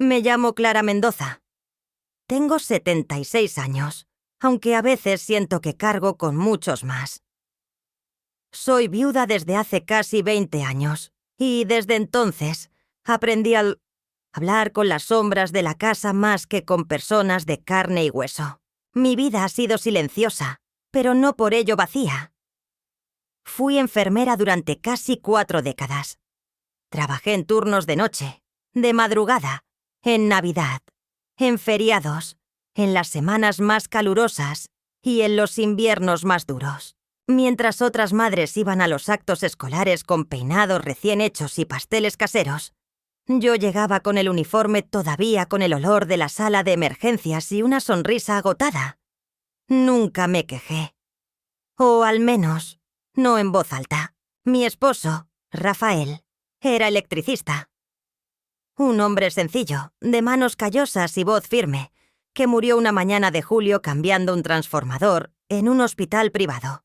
Me llamo Clara Mendoza. Tengo 76 años, aunque a veces siento que cargo con muchos más. Soy viuda desde hace casi 20 años, y desde entonces aprendí a hablar con las sombras de la casa más que con personas de carne y hueso. Mi vida ha sido silenciosa, pero no por ello vacía. Fui enfermera durante casi 4 décadas. Trabajé en turnos de noche, de madrugada, en Navidad, en feriados, en las semanas más calurosas y en los inviernos más duros. Mientras otras madres iban a los actos escolares con peinados recién hechos y pasteles caseros, yo llegaba con el uniforme todavía con el olor de la sala de emergencias y una sonrisa agotada. Nunca me quejé. O al menos, no en voz alta. Mi esposo, Rafael, era electricista. Un hombre sencillo, de manos callosas y voz firme, que murió una mañana de julio cambiando un transformador en un hospital privado.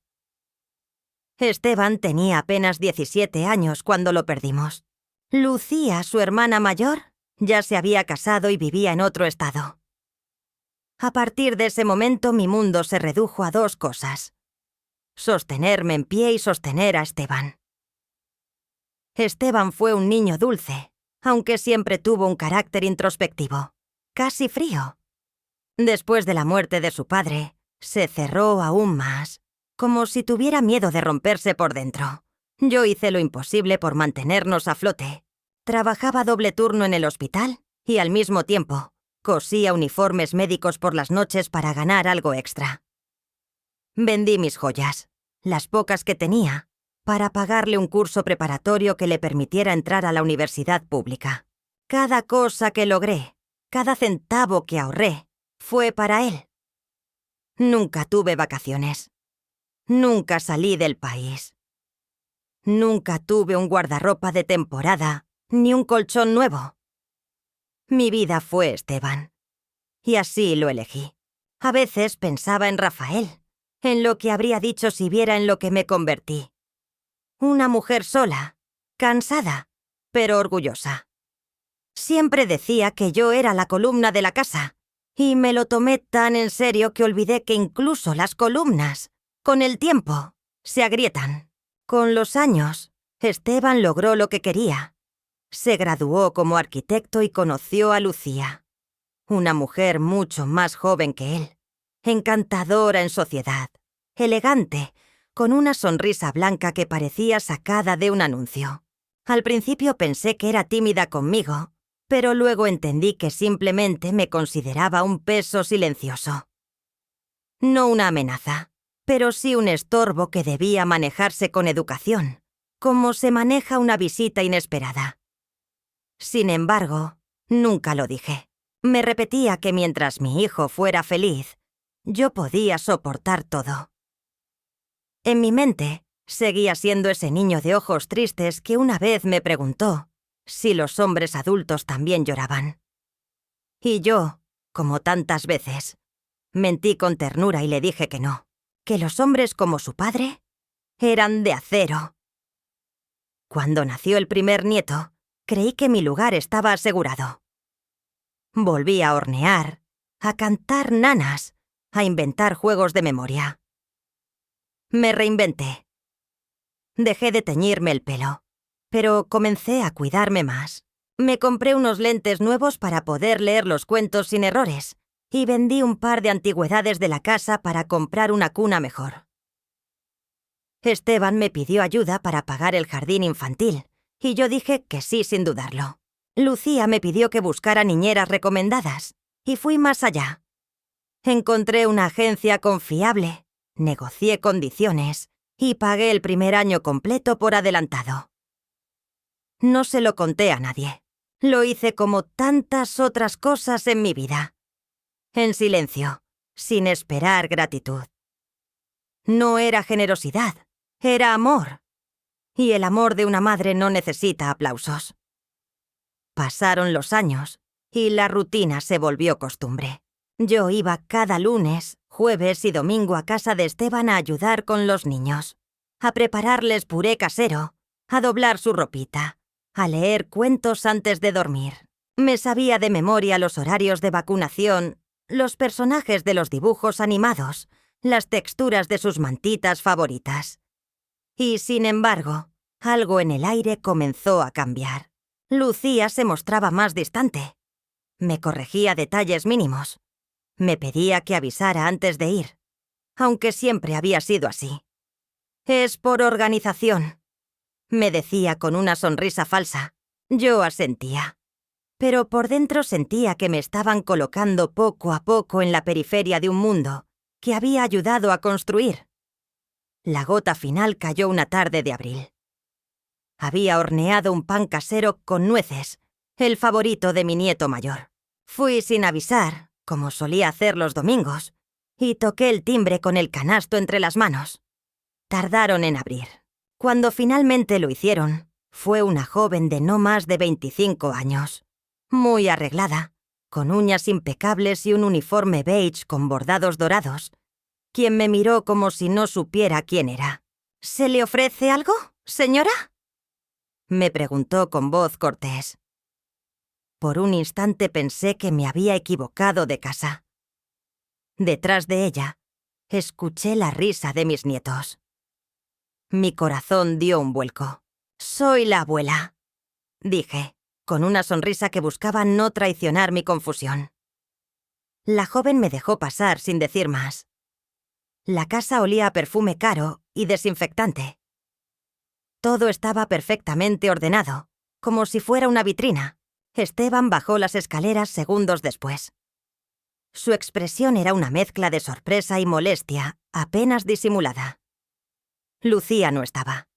Esteban tenía apenas 17 años cuando lo perdimos. Lucía, su hermana mayor, ya se había casado y vivía en otro estado. A partir de ese momento mi mundo se redujo a 2 cosas: sostenerme en pie y sostener a Esteban. Esteban fue un niño dulce, aunque siempre tuvo un carácter introspectivo, casi frío. Después de la muerte de su padre, se cerró aún más, como si tuviera miedo de romperse por dentro. Yo hice lo imposible por mantenernos a flote. Trabajaba doble turno en el hospital y, al mismo tiempo, cosía uniformes médicos por las noches para ganar algo extra. Vendí mis joyas, las pocas que tenía, para pagarle un curso preparatorio que le permitiera entrar a la universidad pública. Cada cosa que logré, cada centavo que ahorré, fue para él. Nunca tuve vacaciones. Nunca salí del país. Nunca tuve un guardarropa de temporada, ni un colchón nuevo. Mi vida fue Esteban. Y así lo elegí. A veces pensaba en Rafael, en lo que habría dicho si viera en lo que me convertí. Una mujer sola, cansada, pero orgullosa. Siempre decía que yo era la columna de la casa, y me lo tomé tan en serio que olvidé que incluso las columnas, con el tiempo, se agrietan. Con los años, Esteban logró lo que quería. Se graduó como arquitecto y conoció a Lucía, una mujer mucho más joven que él, encantadora en sociedad, elegante, con una sonrisa blanca que parecía sacada de un anuncio. Al principio pensé que era tímida conmigo, pero luego entendí que simplemente me consideraba un peso silencioso. No una amenaza, pero sí un estorbo que debía manejarse con educación, como se maneja una visita inesperada. Sin embargo, nunca lo dije. Me repetía que mientras mi hijo fuera feliz, yo podía soportar todo. En mi mente, seguía siendo ese niño de ojos tristes que una vez me preguntó si los hombres adultos también lloraban. Y yo, como tantas veces, mentí con ternura y le dije que no, que los hombres como su padre eran de acero. Cuando nació el primer nieto, creí que mi lugar estaba asegurado. Volví a hornear, a cantar nanas, a inventar juegos de memoria. Me reinventé. Dejé de teñirme el pelo, pero comencé a cuidarme más. Me compré unos lentes nuevos para poder leer los cuentos sin errores y vendí un par de antigüedades de la casa para comprar una cuna mejor. Esteban me pidió ayuda para pagar el jardín infantil y yo dije que sí sin dudarlo. Lucía me pidió que buscara niñeras recomendadas y fui más allá. Encontré una agencia confiable, negocié condiciones y pagué el primer año completo por adelantado. No se lo conté a nadie. Lo hice como tantas otras cosas en mi vida. En silencio, sin esperar gratitud. No era generosidad, era amor. Y el amor de una madre no necesita aplausos. Pasaron los años y la rutina se volvió costumbre. Yo iba cada lunes, jueves y domingo a casa de Esteban a ayudar con los niños, a prepararles puré casero, a doblar su ropita, a leer cuentos antes de dormir. Me sabía de memoria los horarios de vacunación, los personajes de los dibujos animados, las texturas de sus mantitas favoritas. Y, sin embargo, algo en el aire comenzó a cambiar. Lucía se mostraba más distante. Me corregía detalles mínimos. Me pedía que avisara antes de ir, aunque siempre había sido así. «Es por organización», me decía con una sonrisa falsa. Yo asentía. Pero por dentro sentía que me estaban colocando poco a poco en la periferia de un mundo que había ayudado a construir. La gota final cayó una tarde de abril. Había horneado un pan casero con nueces, el favorito de mi nieto mayor. Fui sin avisar, como solía hacer los domingos, y toqué el timbre con el canasto entre las manos. Tardaron en abrir. Cuando finalmente lo hicieron, fue una joven de no más de 25 años, muy arreglada, con uñas impecables y un uniforme beige con bordados dorados, quien me miró como si no supiera quién era. «¿Se le ofrece algo, señora?», me preguntó con voz cortés. Por un instante pensé que me había equivocado de casa. Detrás de ella, escuché la risa de mis nietos. Mi corazón dio un vuelco. «Soy la abuela», dije, con una sonrisa que buscaba no traicionar mi confusión. La joven me dejó pasar sin decir más. La casa olía a perfume caro y desinfectante. Todo estaba perfectamente ordenado, como si fuera una vitrina. Esteban bajó las escaleras segundos después. Su expresión era una mezcla de sorpresa y molestia, apenas disimulada. Lucía no estaba.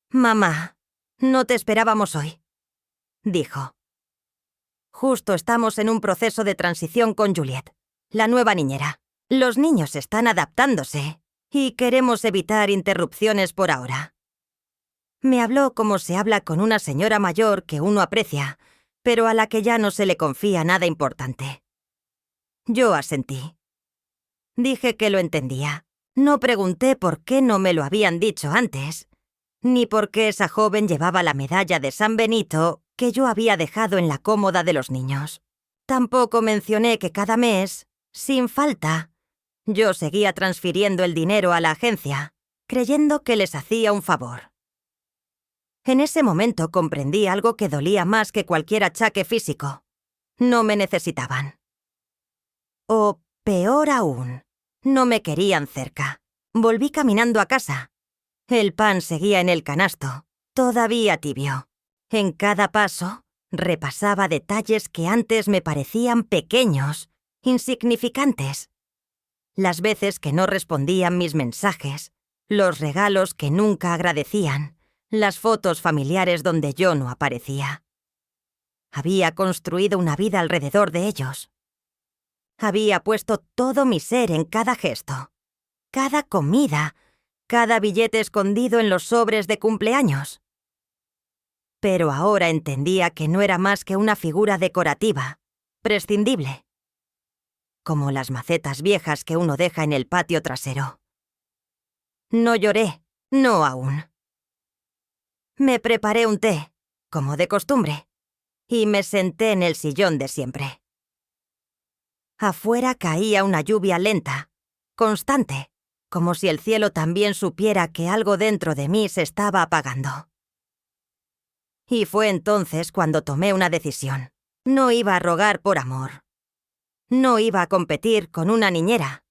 «Mamá, no te esperábamos hoy», dijo. «Justo estamos en un proceso de transición con Juliet, la nueva niñera. Los niños están adaptándose y queremos evitar interrupciones por ahora». Me habló como se habla con una señora mayor que uno aprecia, pero a la que ya no se le confía nada importante. Yo asentí. Dije que lo entendía. No pregunté por qué no me lo habían dicho antes, ni por qué esa joven llevaba la medalla de San Benito que yo había dejado en la cómoda de los niños. Tampoco mencioné que cada mes, sin falta, yo seguía transfiriendo el dinero a la agencia, creyendo que les hacía un favor. En ese momento comprendí algo que dolía más que cualquier achaque físico. No me necesitaban. O, peor aún, no me querían cerca. Volví caminando a casa. El pan seguía en el canasto, todavía tibio. En cada paso, repasaba detalles que antes me parecían pequeños, insignificantes. Las veces que no respondían mis mensajes, los regalos que nunca agradecían, las fotos familiares donde yo no aparecía. Había construido una vida alrededor de ellos. Había puesto todo mi ser en cada gesto, cada comida, cada billete escondido en los sobres de cumpleaños. Pero ahora entendía que no era más que una figura decorativa, prescindible, como las macetas viejas que uno deja en el patio trasero. No lloré, no aún. Me preparé un té, como de costumbre, y me senté en el sillón de siempre. Afuera caía una lluvia lenta, constante, como si el cielo también supiera que algo dentro de mí se estaba apagando. Y fue entonces cuando tomé una decisión. No iba a rogar por amor. No iba a competir con una niñera,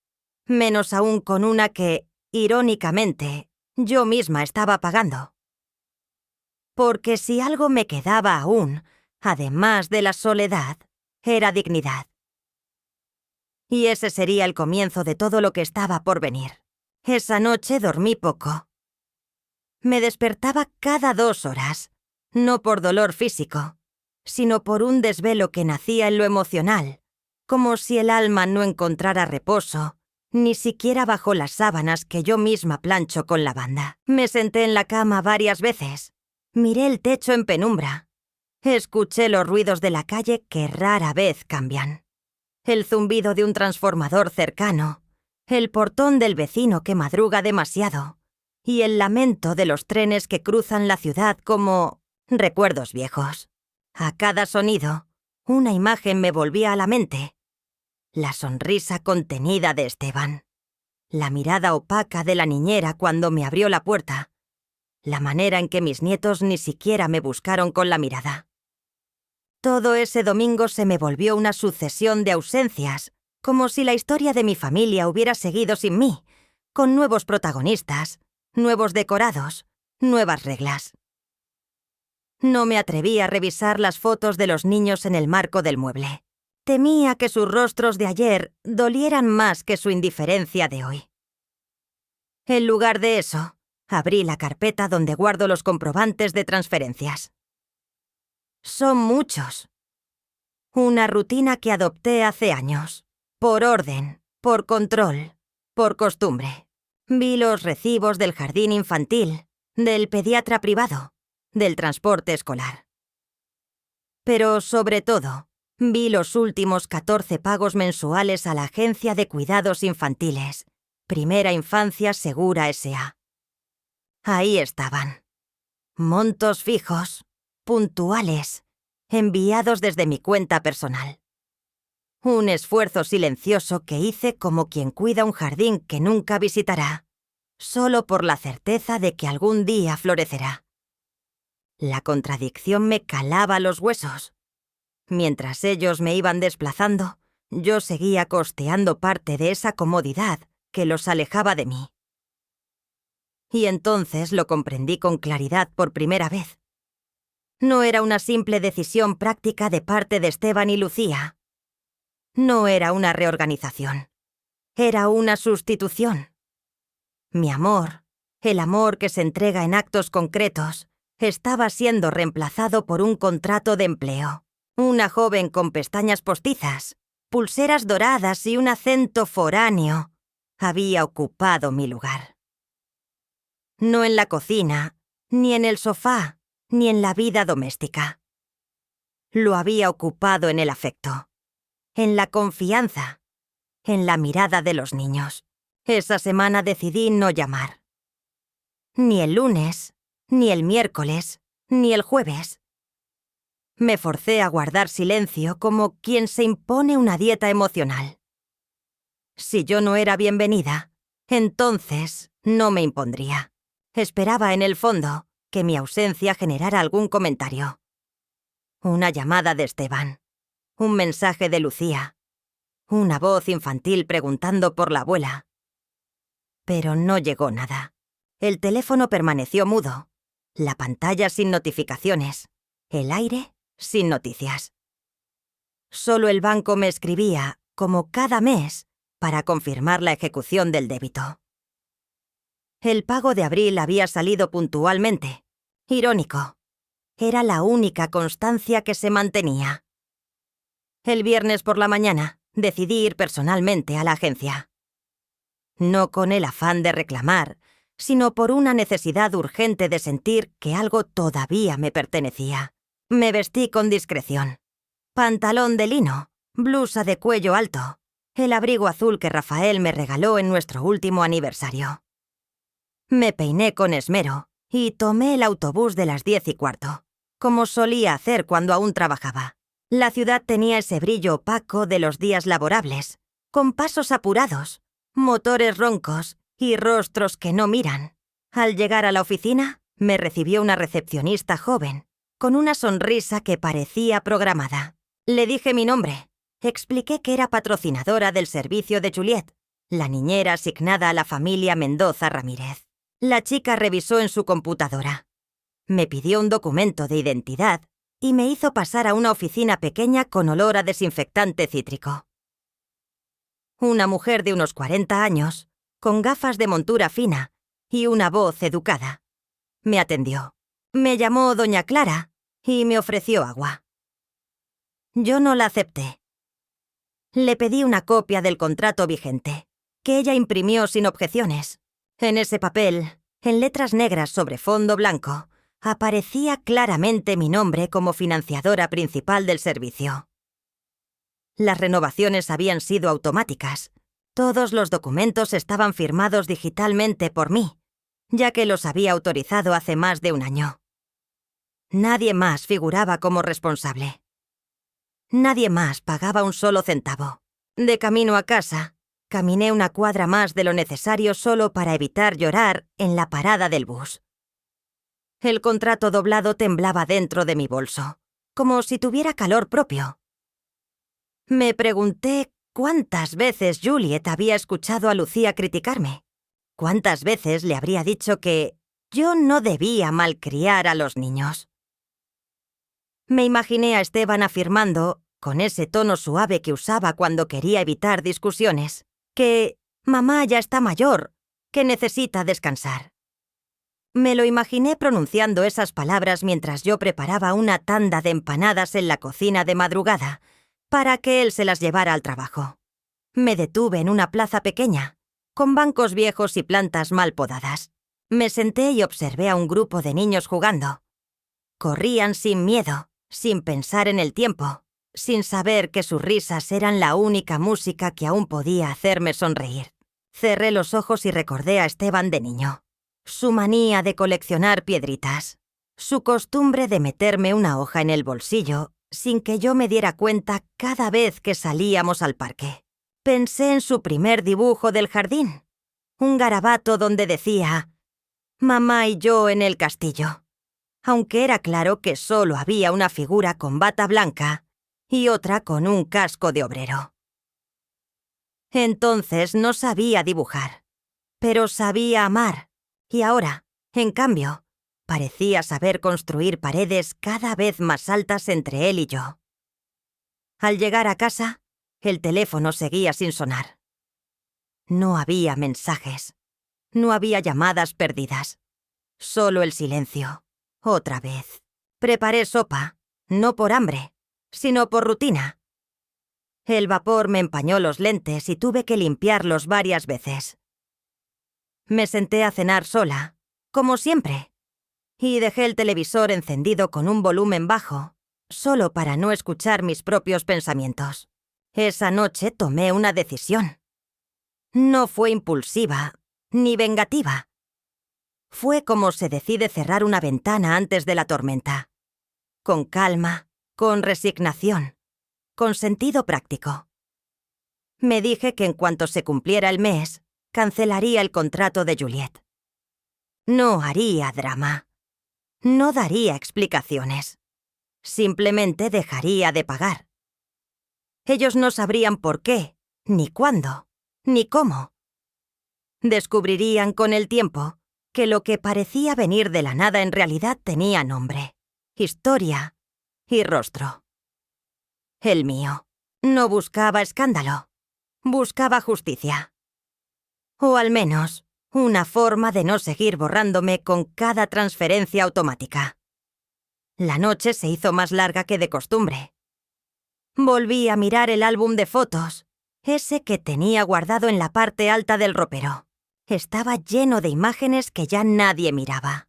menos aún con una que, irónicamente, yo misma estaba pagando. Porque si algo me quedaba aún, además de la soledad, era dignidad. Y ese sería el comienzo de todo lo que estaba por venir. Esa noche dormí poco. Me despertaba cada 2 horas, no por dolor físico, sino por un desvelo que nacía en lo emocional, como si el alma no encontrara reposo, ni siquiera bajo las sábanas que yo misma plancho con lavanda. Me senté en la cama varias veces. Miré el techo en penumbra. Escuché los ruidos de la calle que rara vez cambian. El zumbido de un transformador cercano, el portón del vecino que madruga demasiado, y el lamento de los trenes que cruzan la ciudad como recuerdos viejos. A cada sonido, una imagen me volvía a la mente. La sonrisa contenida de Esteban, la mirada opaca de la niñera cuando me abrió la puerta, la manera en que mis nietos ni siquiera me buscaron con la mirada. Todo ese domingo se me volvió una sucesión de ausencias, como si la historia de mi familia hubiera seguido sin mí, con nuevos protagonistas, nuevos decorados, nuevas reglas. No me atreví a revisar las fotos de los niños en el marco del mueble. Temía que sus rostros de ayer dolieran más que su indiferencia de hoy. En lugar de eso, abrí la carpeta donde guardo los comprobantes de transferencias. Son muchos. Una rutina que adopté hace años. Por orden, por control, por costumbre. Vi los recibos del jardín infantil, del pediatra privado, del transporte escolar. Pero, sobre todo, vi los últimos 14 pagos mensuales a la Agencia de Cuidados Infantiles, Primera Infancia Segura S.A. Ahí estaban. Montos fijos, puntuales, enviados desde mi cuenta personal. Un esfuerzo silencioso que hice como quien cuida un jardín que nunca visitará, solo por la certeza de que algún día florecerá. La contradicción me calaba los huesos. Mientras ellos me iban desplazando, yo seguía costeando parte de esa comodidad que los alejaba de mí. Y entonces lo comprendí con claridad por primera vez. No era una simple decisión práctica de parte de Esteban y Lucía. No era una reorganización. Era una sustitución. Mi amor, el amor que se entrega en actos concretos, estaba siendo reemplazado por un contrato de empleo. Una joven con pestañas postizas, pulseras doradas y un acento foráneo había ocupado mi lugar. No en la cocina, ni en el sofá, ni en la vida doméstica. Lo había ocupado en el afecto, en la confianza, en la mirada de los niños. Esa semana decidí no llamar. Ni el lunes, ni el miércoles, ni el jueves. Me forcé a guardar silencio como quien se impone una dieta emocional. Si yo no era bienvenida, entonces no me impondría. Esperaba en el fondo que mi ausencia generara algún comentario. Una llamada de Esteban, un mensaje de Lucía, una voz infantil preguntando por la abuela. Pero no llegó nada. El teléfono permaneció mudo, la pantalla sin notificaciones, el aire sin noticias. Solo el banco me escribía, como cada mes, para confirmar la ejecución del débito. El pago de abril había salido puntualmente. Irónico. Era la única constancia que se mantenía. El viernes por la mañana decidí ir personalmente a la agencia. No con el afán de reclamar, sino por una necesidad urgente de sentir que algo todavía me pertenecía. Me vestí con discreción. Pantalón de lino, blusa de cuello alto, el abrigo azul que Rafael me regaló en nuestro último aniversario. Me peiné con esmero y tomé el autobús de las 10:15, como solía hacer cuando aún trabajaba. La ciudad tenía ese brillo opaco de los días laborables, con pasos apurados, motores roncos y rostros que no miran. Al llegar a la oficina, me recibió una recepcionista joven, con una sonrisa que parecía programada. Le dije mi nombre. Expliqué que era patrocinadora del servicio de Juliet, la niñera asignada a la familia Mendoza Ramírez. La chica revisó en su computadora. Me pidió un documento de identidad y me hizo pasar a una oficina pequeña con olor a desinfectante cítrico. Una mujer de unos 40 años, con gafas de montura fina y una voz educada, me atendió. Me llamó Doña Clara y me ofreció agua. Yo no la acepté. Le pedí una copia del contrato vigente, que ella imprimió sin objeciones. En ese papel, en letras negras sobre fondo blanco, aparecía claramente mi nombre como financiadora principal del servicio. Las renovaciones habían sido automáticas. Todos los documentos estaban firmados digitalmente por mí, ya que los había autorizado hace más de un año. Nadie más figuraba como responsable. Nadie más pagaba un solo centavo. De camino a casa, caminé una cuadra más de lo necesario solo para evitar llorar en la parada del bus. El contrato doblado temblaba dentro de mi bolso, como si tuviera calor propio. Me pregunté cuántas veces Juliet había escuchado a Lucía criticarme. ¿Cuántas veces le habría dicho que yo no debía malcriar a los niños? Me imaginé a Esteban afirmando, con ese tono suave que usaba cuando quería evitar discusiones, que mamá ya está mayor, que necesita descansar. Me lo imaginé pronunciando esas palabras mientras yo preparaba una tanda de empanadas en la cocina de madrugada para que él se las llevara al trabajo. Me detuve en una plaza pequeña, con bancos viejos y plantas mal podadas. Me senté y observé a un grupo de niños jugando. Corrían sin miedo, sin pensar en el tiempo, sin saber que sus risas eran la única música que aún podía hacerme sonreír. Cerré los ojos y recordé a Esteban de niño. Su manía de coleccionar piedritas. Su costumbre de meterme una hoja en el bolsillo sin que yo me diera cuenta cada vez que salíamos al parque. Pensé en su primer dibujo del jardín. Un garabato donde decía «Mamá y yo en el castillo», aunque era claro que solo había una figura con bata blanca y otra con un casco de obrero. Entonces no sabía dibujar, pero sabía amar, y ahora, en cambio, parecía saber construir paredes cada vez más altas entre él y yo. Al llegar a casa, el teléfono seguía sin sonar. No había mensajes, no había llamadas perdidas, solo el silencio. Otra vez. Preparé sopa, no por hambre, sino por rutina. El vapor me empañó los lentes y tuve que limpiarlos varias veces. Me senté a cenar sola, como siempre, y dejé el televisor encendido con un volumen bajo, solo para no escuchar mis propios pensamientos. Esa noche tomé una decisión. No fue impulsiva, ni vengativa. Fue como se decide cerrar una ventana antes de la tormenta. Con calma, con resignación, con sentido práctico. Me dije que en cuanto se cumpliera el mes, cancelaría el contrato de Juliet. No haría drama. No daría explicaciones. Simplemente dejaría de pagar. Ellos no sabrían por qué, ni cuándo, ni cómo. Descubrirían con el tiempo que lo que parecía venir de la nada en realidad tenía nombre, historia y rostro. El mío. No buscaba escándalo. Buscaba justicia. O al menos, una forma de no seguir borrándome con cada transferencia automática. La noche se hizo más larga que de costumbre. Volví a mirar el álbum de fotos, ese que tenía guardado en la parte alta del ropero. Estaba lleno de imágenes que ya nadie miraba.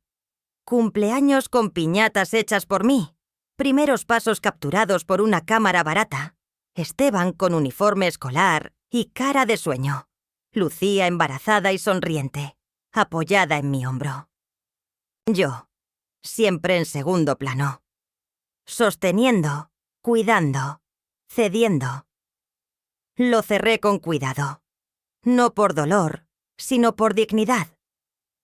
Cumpleaños con piñatas hechas por mí. Primeros pasos capturados por una cámara barata. Esteban con uniforme escolar y cara de sueño. Lucía embarazada y sonriente, apoyada en mi hombro. Yo, siempre en segundo plano. Sosteniendo, cuidando, cediendo. Lo cerré con cuidado. No por dolor, sino por dignidad.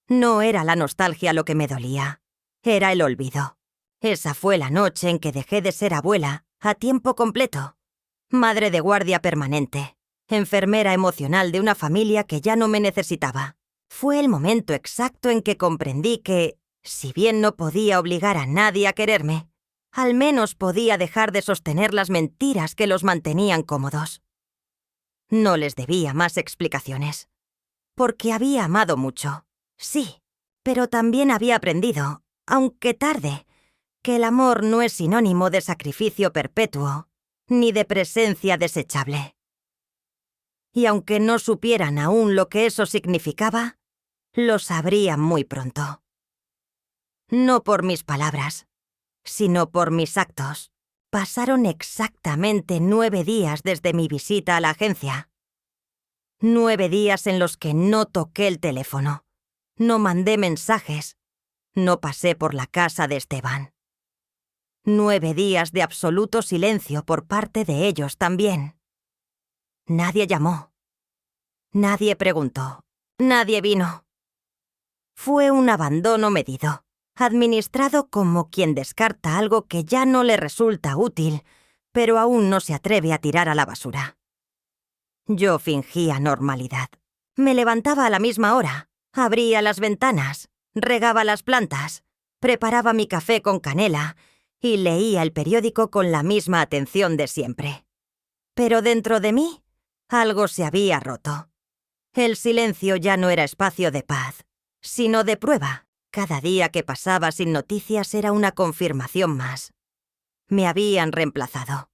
No era la nostalgia lo que me dolía, era el olvido. Esa fue la noche en que dejé de ser abuela a tiempo completo, madre de guardia permanente, enfermera emocional de una familia que ya no me necesitaba. Fue el momento exacto en que comprendí que, si bien no podía obligar a nadie a quererme, al menos podía dejar de sostener las mentiras que los mantenían cómodos. No les debía más explicaciones. Porque había amado mucho, sí, pero también había aprendido, aunque tarde, que el amor no es sinónimo de sacrificio perpetuo, ni de presencia desechable. Y aunque no supieran aún lo que eso significaba, lo sabrían muy pronto. No por mis palabras, sino por mis actos. Pasaron exactamente 9 días desde mi visita a la agencia. 9 días en los que no toqué el teléfono, no mandé mensajes, no pasé por la casa de Esteban. 9 días de absoluto silencio por parte de ellos también. Nadie llamó. Nadie preguntó. Nadie vino. Fue un abandono medido, administrado como quien descarta algo que ya no le resulta útil, pero aún no se atreve a tirar a la basura. Yo fingía normalidad. Me levantaba a la misma hora, abría las ventanas, regaba las plantas, preparaba mi café con canela y leía el periódico con la misma atención de siempre. Pero dentro de mí, algo se había roto. El silencio ya no era espacio de paz, sino de prueba. Cada día que pasaba sin noticias era una confirmación más. Me habían reemplazado.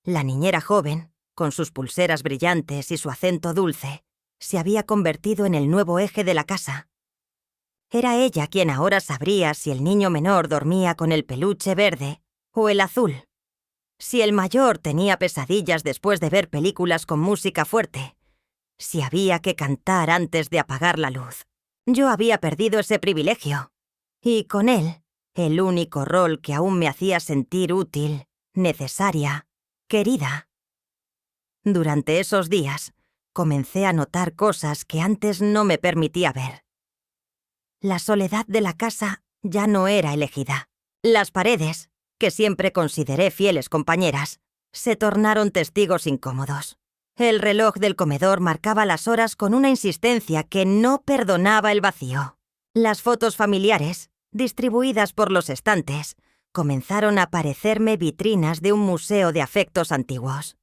La niñera joven, con sus pulseras brillantes y su acento dulce, se había convertido en el nuevo eje de la casa. Era ella quien ahora sabría si el niño menor dormía con el peluche verde o el azul, si el mayor tenía pesadillas después de ver películas con música fuerte, si había que cantar antes de apagar la luz. Yo había perdido ese privilegio, y con él, el único rol que aún me hacía sentir útil, necesaria, querida. Durante esos días, comencé a notar cosas que antes no me permitía ver. La soledad de la casa ya no era elegida. Las paredes, que siempre consideré fieles compañeras, se tornaron testigos incómodos. El reloj del comedor marcaba las horas con una insistencia que no perdonaba el vacío. Las fotos familiares, distribuidas por los estantes, comenzaron a parecerme vitrinas de un museo de afectos antiguos.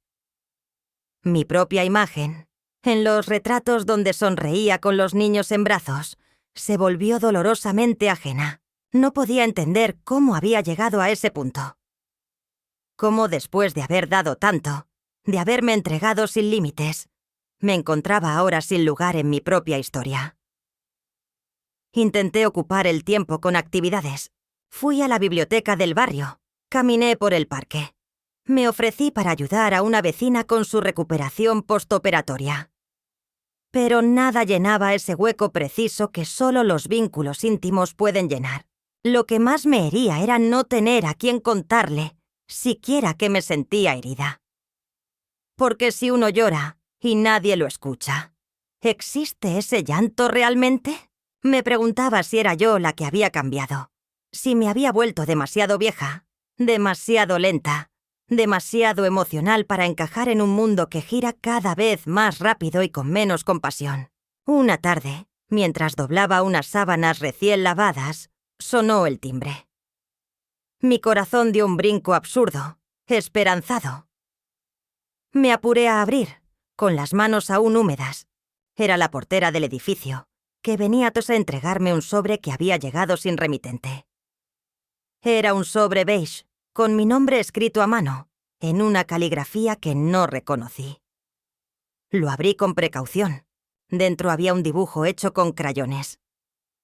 Mi propia imagen, en los retratos donde sonreía con los niños en brazos, se volvió dolorosamente ajena. No podía entender cómo había llegado a ese punto. Cómo después de haber dado tanto, de haberme entregado sin límites, me encontraba ahora sin lugar en mi propia historia. Intenté ocupar el tiempo con actividades. Fui a la biblioteca del barrio, caminé por el parque. Me ofrecí para ayudar a una vecina con su recuperación postoperatoria. Pero nada llenaba ese hueco preciso que solo los vínculos íntimos pueden llenar. Lo que más me hería era no tener a quien contarle, siquiera que me sentía herida. Porque si uno llora y nadie lo escucha, ¿existe ese llanto realmente? Me preguntaba si era yo la que había cambiado, si me había vuelto demasiado vieja, demasiado lenta, demasiado emocional para encajar en un mundo que gira cada vez más rápido y con menos compasión. Una tarde, mientras doblaba unas sábanas recién lavadas, sonó el timbre. Mi corazón dio un brinco absurdo, esperanzado. Me apuré a abrir, con las manos aún húmedas. Era la portera del edificio, que venía a entregarme un sobre que había llegado sin remitente. Era un sobre beige, con mi nombre escrito a mano, en una caligrafía que no reconocí. Lo abrí con precaución. Dentro había un dibujo hecho con crayones.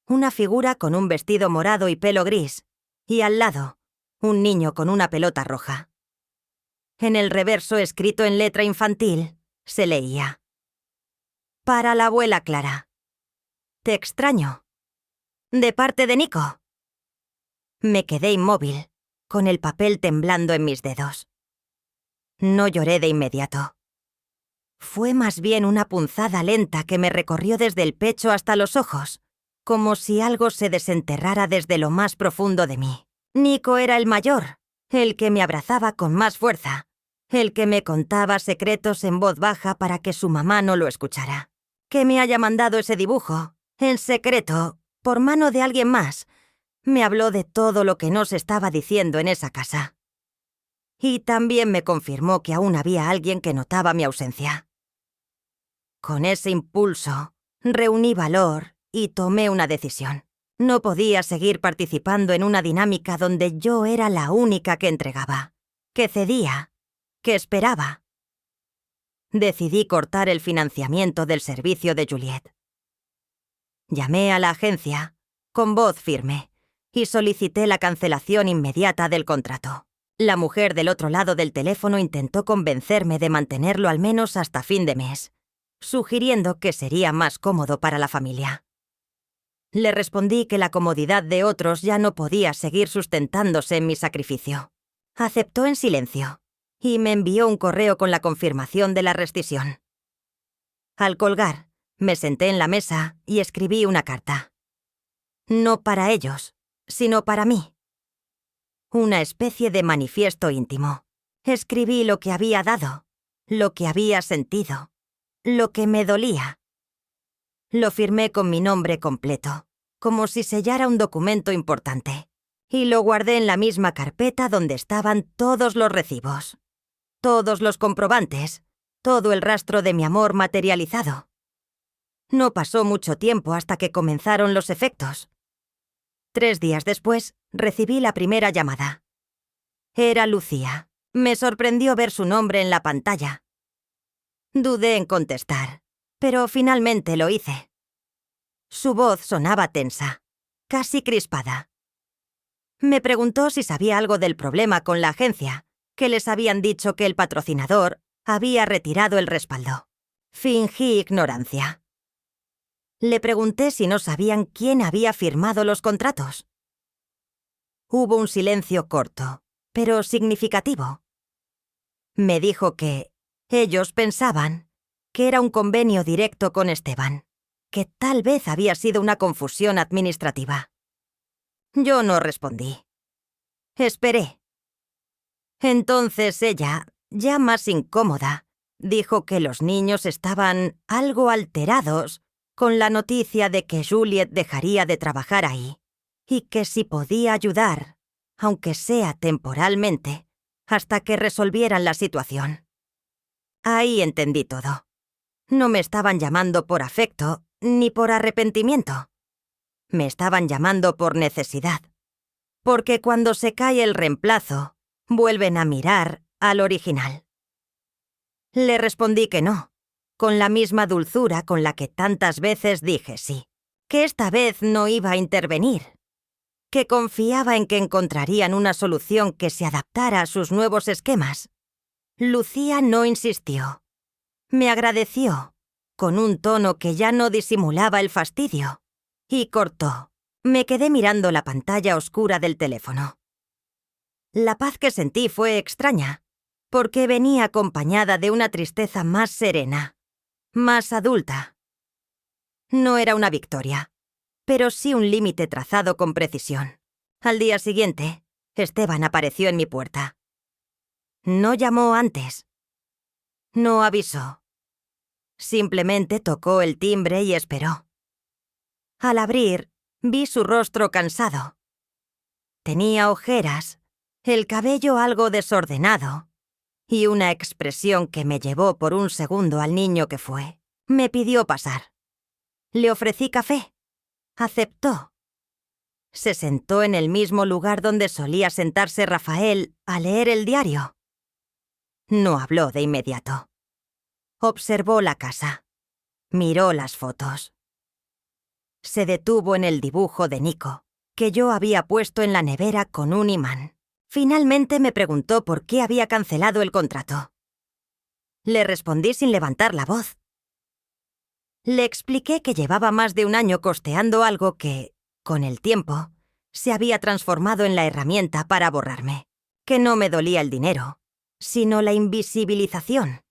Una figura con un vestido morado y pelo gris, y al lado, un niño con una pelota roja. En el reverso, escrito en letra infantil, se leía: «Para la abuela Clara. Te extraño. De parte de Nico». Me quedé inmóvil, con el papel temblando en mis dedos. No lloré de inmediato. Fue más bien una punzada lenta que me recorrió desde el pecho hasta los ojos, como si algo se desenterrara desde lo más profundo de mí. Nico era el mayor, el que me abrazaba con más fuerza, el que me contaba secretos en voz baja para que su mamá no lo escuchara. Que me haya mandado ese dibujo, en secreto, por mano de alguien más, me habló de todo lo que no se estaba diciendo en esa casa. Y también me confirmó que aún había alguien que notaba mi ausencia. Con ese impulso, reuní valor y tomé una decisión. No podía seguir participando en una dinámica donde yo era la única que entregaba, que cedía, que esperaba. Decidí cortar el financiamiento del servicio de Juliet. Llamé a la agencia, con voz firme, y solicité la cancelación inmediata del contrato. La mujer del otro lado del teléfono intentó convencerme de mantenerlo al menos hasta fin de mes, sugiriendo que sería más cómodo para la familia. Le respondí que la comodidad de otros ya no podía seguir sustentándose en mi sacrificio. Aceptó en silencio y me envió un correo con la confirmación de la rescisión. Al colgar, me senté en la mesa y escribí una carta. No para ellos, sino para mí. Una especie de manifiesto íntimo. Escribí lo que había dado, lo que había sentido, lo que me dolía. Lo firmé con mi nombre completo, como si sellara un documento importante, y lo guardé en la misma carpeta donde estaban todos los recibos, todos los comprobantes, todo el rastro de mi amor materializado. No pasó mucho tiempo hasta que comenzaron los efectos. 3 días después, recibí la primera llamada. Era Lucía. Me sorprendió ver su nombre en la pantalla. Dudé en contestar, pero finalmente lo hice. Su voz sonaba tensa, casi crispada. Me preguntó si sabía algo del problema con la agencia, que les habían dicho que el patrocinador había retirado el respaldo. Fingí ignorancia. Le pregunté si no sabían quién había firmado los contratos. Hubo un silencio corto, pero significativo. Me dijo que ellos pensaban que era un convenio directo con Esteban, que tal vez había sido una confusión administrativa. Yo no respondí. Esperé. Entonces ella, ya más incómoda, dijo que los niños estaban algo alterados con la noticia de que Juliet dejaría de trabajar ahí, y que si podía ayudar, aunque sea temporalmente, hasta que resolvieran la situación. Ahí entendí todo. No me estaban llamando por afecto ni por arrepentimiento. Me estaban llamando por necesidad. Porque cuando se cae el reemplazo, vuelven a mirar al original. Le respondí que no, con la misma dulzura con la que tantas veces dije sí, que esta vez no iba a intervenir, que confiaba en que encontrarían una solución que se adaptara a sus nuevos esquemas. Lucía no insistió. Me agradeció, con un tono que ya no disimulaba el fastidio, y cortó. Me quedé mirando la pantalla oscura del teléfono. La paz que sentí fue extraña, porque venía acompañada de una tristeza más serena, más adulta. No era una victoria, pero sí un límite trazado con precisión. Al día siguiente, Esteban apareció en mi puerta. No llamó antes. No avisó. Simplemente tocó el timbre y esperó. Al abrir, vi su rostro cansado. Tenía ojeras, el cabello algo desordenado y una expresión que me llevó por un segundo al niño que fue. Me pidió pasar. Le ofrecí café. Aceptó. Se sentó en el mismo lugar donde solía sentarse Rafael a leer el diario. No habló de inmediato. Observó la casa. Miró las fotos. Se detuvo en el dibujo de Nico, que yo había puesto en la nevera con un imán. Finalmente me preguntó por qué había cancelado el contrato. Le respondí sin levantar la voz. Le expliqué que llevaba más de un año costeando algo que, con el tiempo, se había transformado en la herramienta para borrarme, que no me dolía el dinero, sino la invisibilización.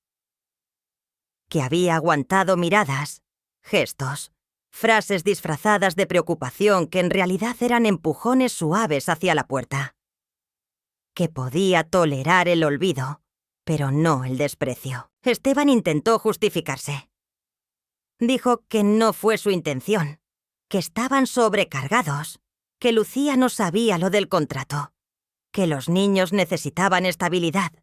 Que había aguantado miradas, gestos, frases disfrazadas de preocupación que en realidad eran empujones suaves hacia la puerta. Que podía tolerar el olvido, pero no el desprecio. Esteban intentó justificarse. Dijo que no fue su intención, que estaban sobrecargados, que Lucía no sabía lo del contrato, que los niños necesitaban estabilidad.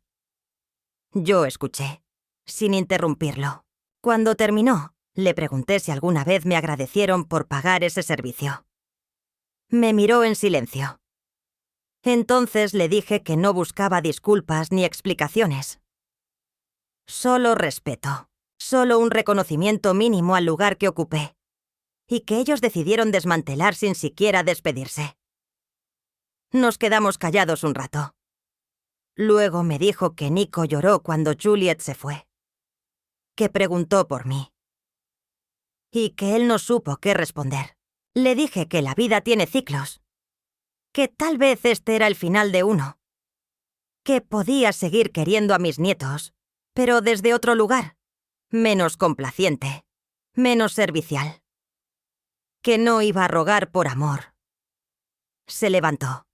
Yo escuché, sin interrumpirlo. Cuando terminó, le pregunté si alguna vez me agradecieron por pagar ese servicio. Me miró en silencio. Entonces le dije que no buscaba disculpas ni explicaciones. Solo respeto, solo un reconocimiento mínimo al lugar que ocupé, y que ellos decidieron desmantelar sin siquiera despedirse. Nos quedamos callados un rato. Luego me dijo que Nico lloró cuando Juliet se fue, que preguntó por mí, y que él no supo qué responder. Le dije que la vida tiene ciclos, que tal vez este era el final de uno, que podía seguir queriendo a mis nietos, pero desde otro lugar, menos complaciente, menos servicial, que no iba a rogar por amor. Se levantó.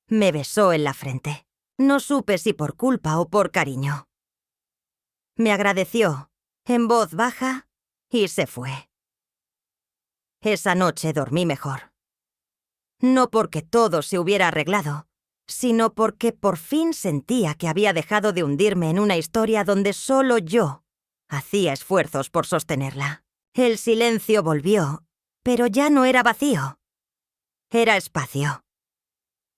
Me besó en la frente. No supe si por culpa o por cariño. Me agradeció, en voz baja, y se fue. Esa noche dormí mejor. No porque todo se hubiera arreglado, sino porque por fin sentía que había dejado de hundirme en una historia donde solo yo hacía esfuerzos por sostenerla. El silencio volvió, pero ya no era vacío. Era espacio.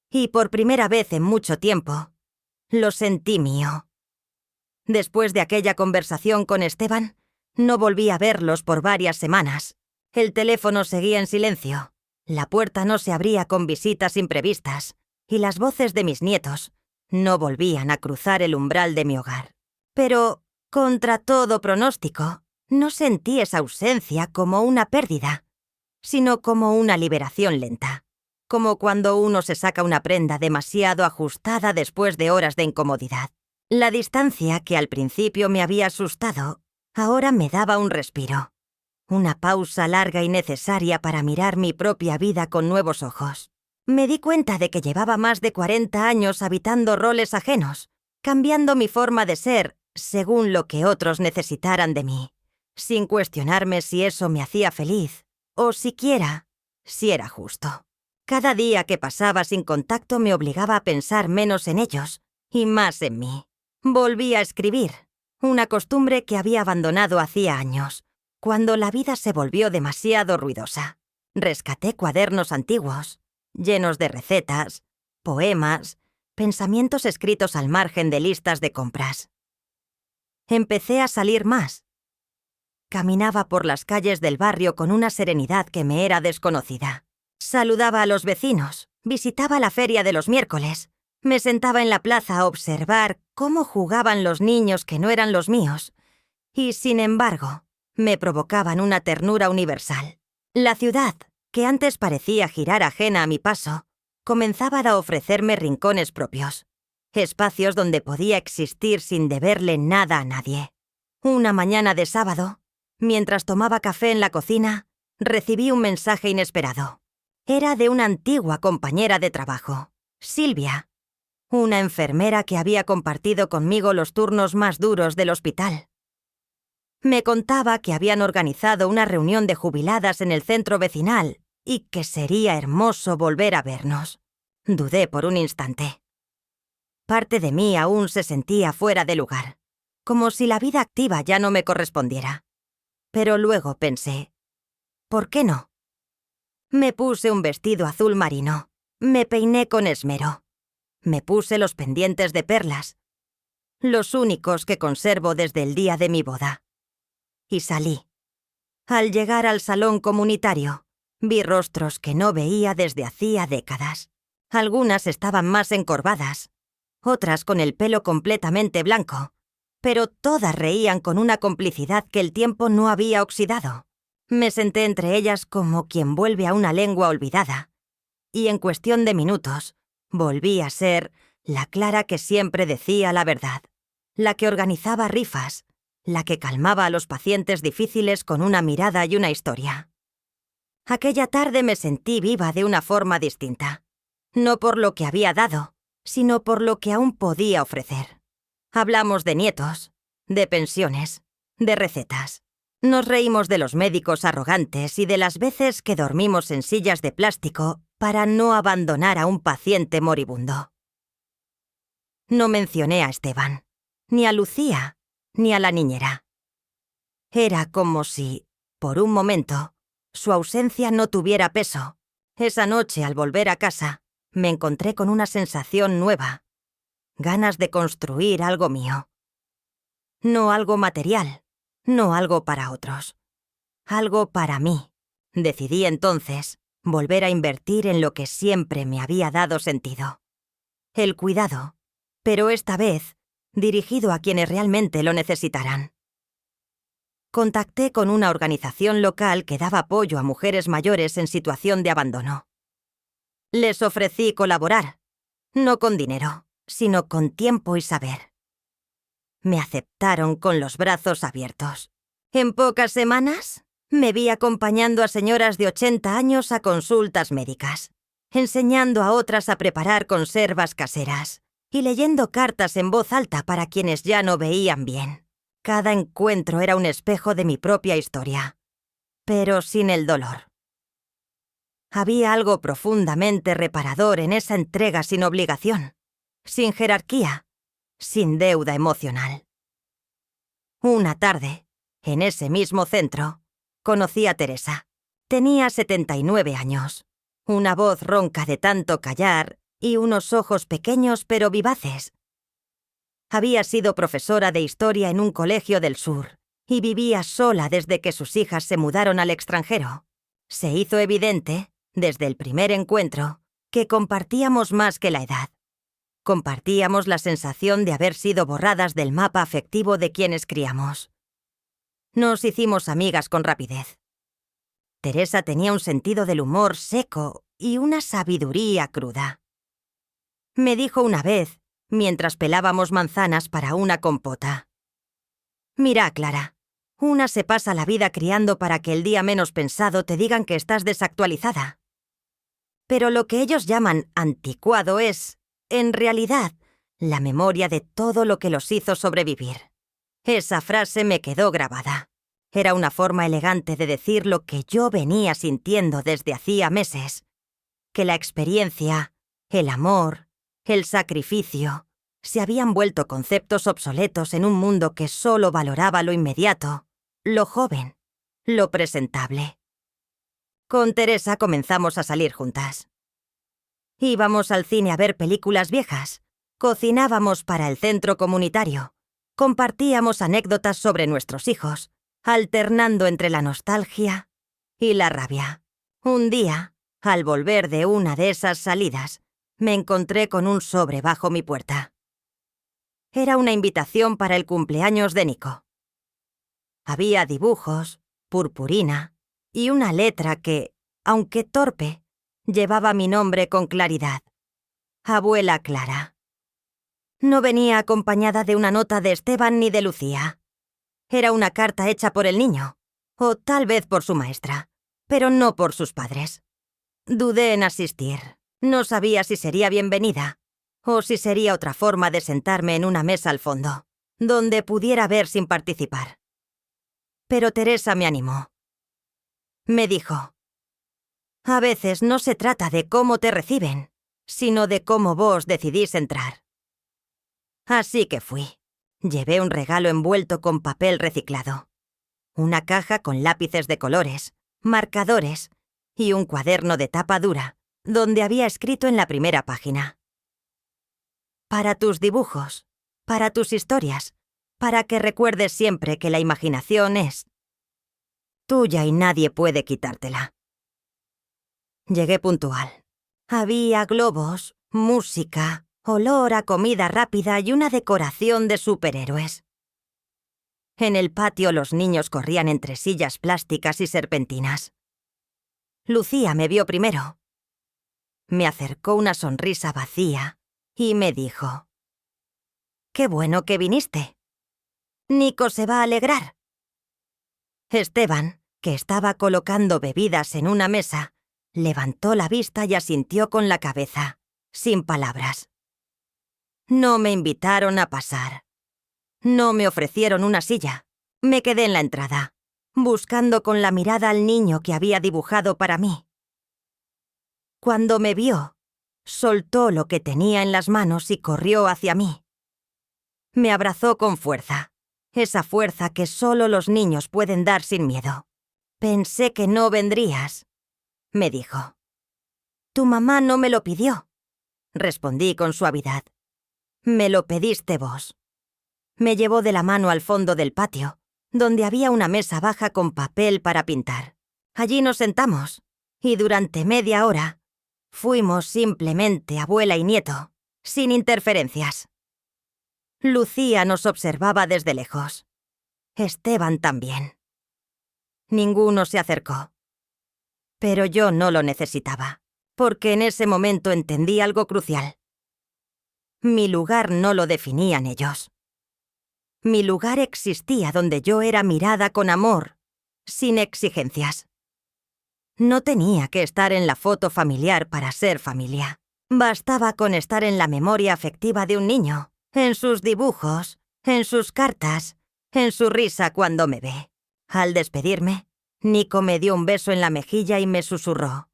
Y por primera vez en mucho tiempo, lo sentí mío. Después de aquella conversación con Esteban, no volví a verlos por varias semanas. El teléfono seguía en silencio, la puerta no se abría con visitas imprevistas, y las voces de mis nietos no volvían a cruzar el umbral de mi hogar. Pero, contra todo pronóstico, no sentí esa ausencia como una pérdida, sino como una liberación lenta. Como cuando uno se saca una prenda demasiado ajustada después de horas de incomodidad. La distancia que al principio me había asustado, ahora me daba un respiro. Una pausa larga y necesaria para mirar mi propia vida con nuevos ojos. Me di cuenta de que llevaba más de 40 años habitando roles ajenos, cambiando mi forma de ser según lo que otros necesitaran de mí, sin cuestionarme si eso me hacía feliz, o siquiera si era justo. Cada día que pasaba sin contacto me obligaba a pensar menos en ellos y más en mí. Volví a escribir, una costumbre que había abandonado hacía años, cuando la vida se volvió demasiado ruidosa. Rescaté cuadernos antiguos, llenos de recetas, poemas, pensamientos escritos al margen de listas de compras. Empecé a salir más. Caminaba por las calles del barrio con una serenidad que me era desconocida. Saludaba a los vecinos, visitaba la feria de los miércoles, me sentaba en la plaza a observar cómo jugaban los niños que no eran los míos, y sin embargo, me provocaban una ternura universal. La ciudad, que antes parecía girar ajena a mi paso, comenzaba a ofrecerme rincones propios, espacios donde podía existir sin deberle nada a nadie. Una mañana de sábado, mientras tomaba café en la cocina, recibí un mensaje inesperado. Era de una antigua compañera de trabajo, Silvia, una enfermera que había compartido conmigo los turnos más duros del hospital. Me contaba que habían organizado una reunión de jubiladas en el centro vecinal y que sería hermoso volver a vernos. Dudé por un instante. Parte de mí aún se sentía fuera de lugar, como si la vida activa ya no me correspondiera. Pero luego pensé, ¿por qué no? Me puse un vestido azul marino, me peiné con esmero, me puse los pendientes de perlas, los únicos que conservo desde el día de mi boda. Y salí. Al llegar al salón comunitario, vi rostros que no veía desde hacía décadas. Algunas estaban más encorvadas, otras con el pelo completamente blanco, pero todas reían con una complicidad que el tiempo no había oxidado. Me senté entre ellas como quien vuelve a una lengua olvidada, y en cuestión de minutos volví a ser la Clara que siempre decía la verdad, la que organizaba rifas, la que calmaba a los pacientes difíciles con una mirada y una historia. Aquella tarde me sentí viva de una forma distinta, no por lo que había dado, sino por lo que aún podía ofrecer. Hablamos de nietos, de pensiones, de recetas. Nos reímos de los médicos arrogantes y de las veces que dormimos en sillas de plástico para no abandonar a un paciente moribundo. No mencioné a Esteban, ni a Lucía, ni a la niñera. Era como si, por un momento, su ausencia no tuviera peso. Esa noche, al volver a casa, me encontré con una sensación nueva, ganas de construir algo mío. No algo material, no algo para otros, algo para mí. Decidí entonces volver a invertir en lo que siempre me había dado sentido. El cuidado, pero esta vez dirigido a quienes realmente lo necesitaran. contacté con una organización local que daba apoyo a mujeres mayores en situación de abandono. Les ofrecí colaborar, no con dinero, sino con tiempo y saber. Me aceptaron con los brazos abiertos. En pocas semanas, me vi acompañando a señoras de 80 años a consultas médicas, enseñando a otras a preparar conservas caseras y leyendo cartas en voz alta para quienes ya no veían bien. Cada encuentro era un espejo de mi propia historia, pero sin el dolor. Había algo profundamente reparador en esa entrega sin obligación, sin jerarquía, sin deuda emocional. Una tarde, en ese mismo centro, conocí a Teresa. Tenía 79 años, una voz ronca de tanto callar y unos ojos pequeños pero vivaces. Había sido profesora de historia en un colegio del sur y vivía sola desde que sus hijas se mudaron al extranjero. Se hizo evidente, desde el primer encuentro, que compartíamos más que la edad. Compartíamos la sensación de haber sido borradas del mapa afectivo de quienes criamos. Nos hicimos amigas con rapidez. Teresa tenía un sentido del humor seco y una sabiduría cruda. Me dijo una vez, mientras pelábamos manzanas para una compota: «Mira, Clara, una se pasa la vida criando para que el día menos pensado te digan que estás desactualizada. Pero lo que ellos llaman anticuado es, en realidad, la memoria de todo lo que los hizo sobrevivir». Esa frase me quedó grabada. Era una forma elegante de decir lo que yo venía sintiendo desde hacía meses: que la experiencia, el amor, el sacrificio, se habían vuelto conceptos obsoletos en un mundo que solo valoraba lo inmediato, lo joven, lo presentable. Con Teresa comenzamos a salir juntas. Íbamos al cine a ver películas viejas, cocinábamos para el centro comunitario, compartíamos anécdotas sobre nuestros hijos, alternando entre la nostalgia y la rabia. Un día, al volver de una de esas salidas, me encontré con un sobre bajo mi puerta. Era una invitación para el cumpleaños de Nico. Había dibujos, purpurina y una letra que, aunque torpe, llevaba mi nombre con claridad: Abuela Clara. No venía acompañada de una nota de Esteban ni de Lucía. Era una carta hecha por el niño, o tal vez por su maestra, pero no por sus padres. Dudé en asistir. No sabía si sería bienvenida, o si sería otra forma de sentarme en una mesa al fondo, donde pudiera ver sin participar. Pero Teresa me animó. Me dijo: «A veces no se trata de cómo te reciben, sino de cómo vos decidís entrar». Así que fui. Llevé un regalo envuelto con papel reciclado, una caja con lápices de colores, marcadores y un cuaderno de tapa dura, donde había escrito en la primera página: «Para tus dibujos, para tus historias, para que recuerdes siempre que la imaginación es tuya y nadie puede quitártela». Llegué puntual. Había globos, música, olor a comida rápida y una decoración de superhéroes. En el patio los niños corrían entre sillas plásticas y serpentinas. Lucía me vio primero. Me acercó una sonrisa vacía y me dijo: «Qué bueno que viniste. Nico se va a alegrar». Esteban, que estaba colocando bebidas en una mesa, levantó la vista y asintió con la cabeza, sin palabras. No me invitaron a pasar. No me ofrecieron una silla. Me quedé en la entrada, buscando con la mirada al niño que había dibujado para mí. Cuando me vio, soltó lo que tenía en las manos y corrió hacia mí. Me abrazó con fuerza, esa fuerza que solo los niños pueden dar sin miedo. «Pensé que no vendrías», me dijo. «Tu mamá no me lo pidió», respondí con suavidad. «Me lo pediste vos». Me llevó de la mano al fondo del patio, donde había una mesa baja con papel para pintar. Allí nos sentamos, y durante media hora fuimos simplemente abuela y nieto, sin interferencias. Lucía nos observaba desde lejos. Esteban también. Ninguno se acercó. Pero yo no lo necesitaba, porque en ese momento entendí algo crucial. Mi lugar no lo definían ellos. Mi lugar existía donde yo era mirada con amor, sin exigencias. No tenía que estar en la foto familiar para ser familia. Bastaba con estar en la memoria afectiva de un niño, en sus dibujos, en sus cartas, en su risa cuando me ve. Al despedirme, Nico me dio un beso en la mejilla y me susurró: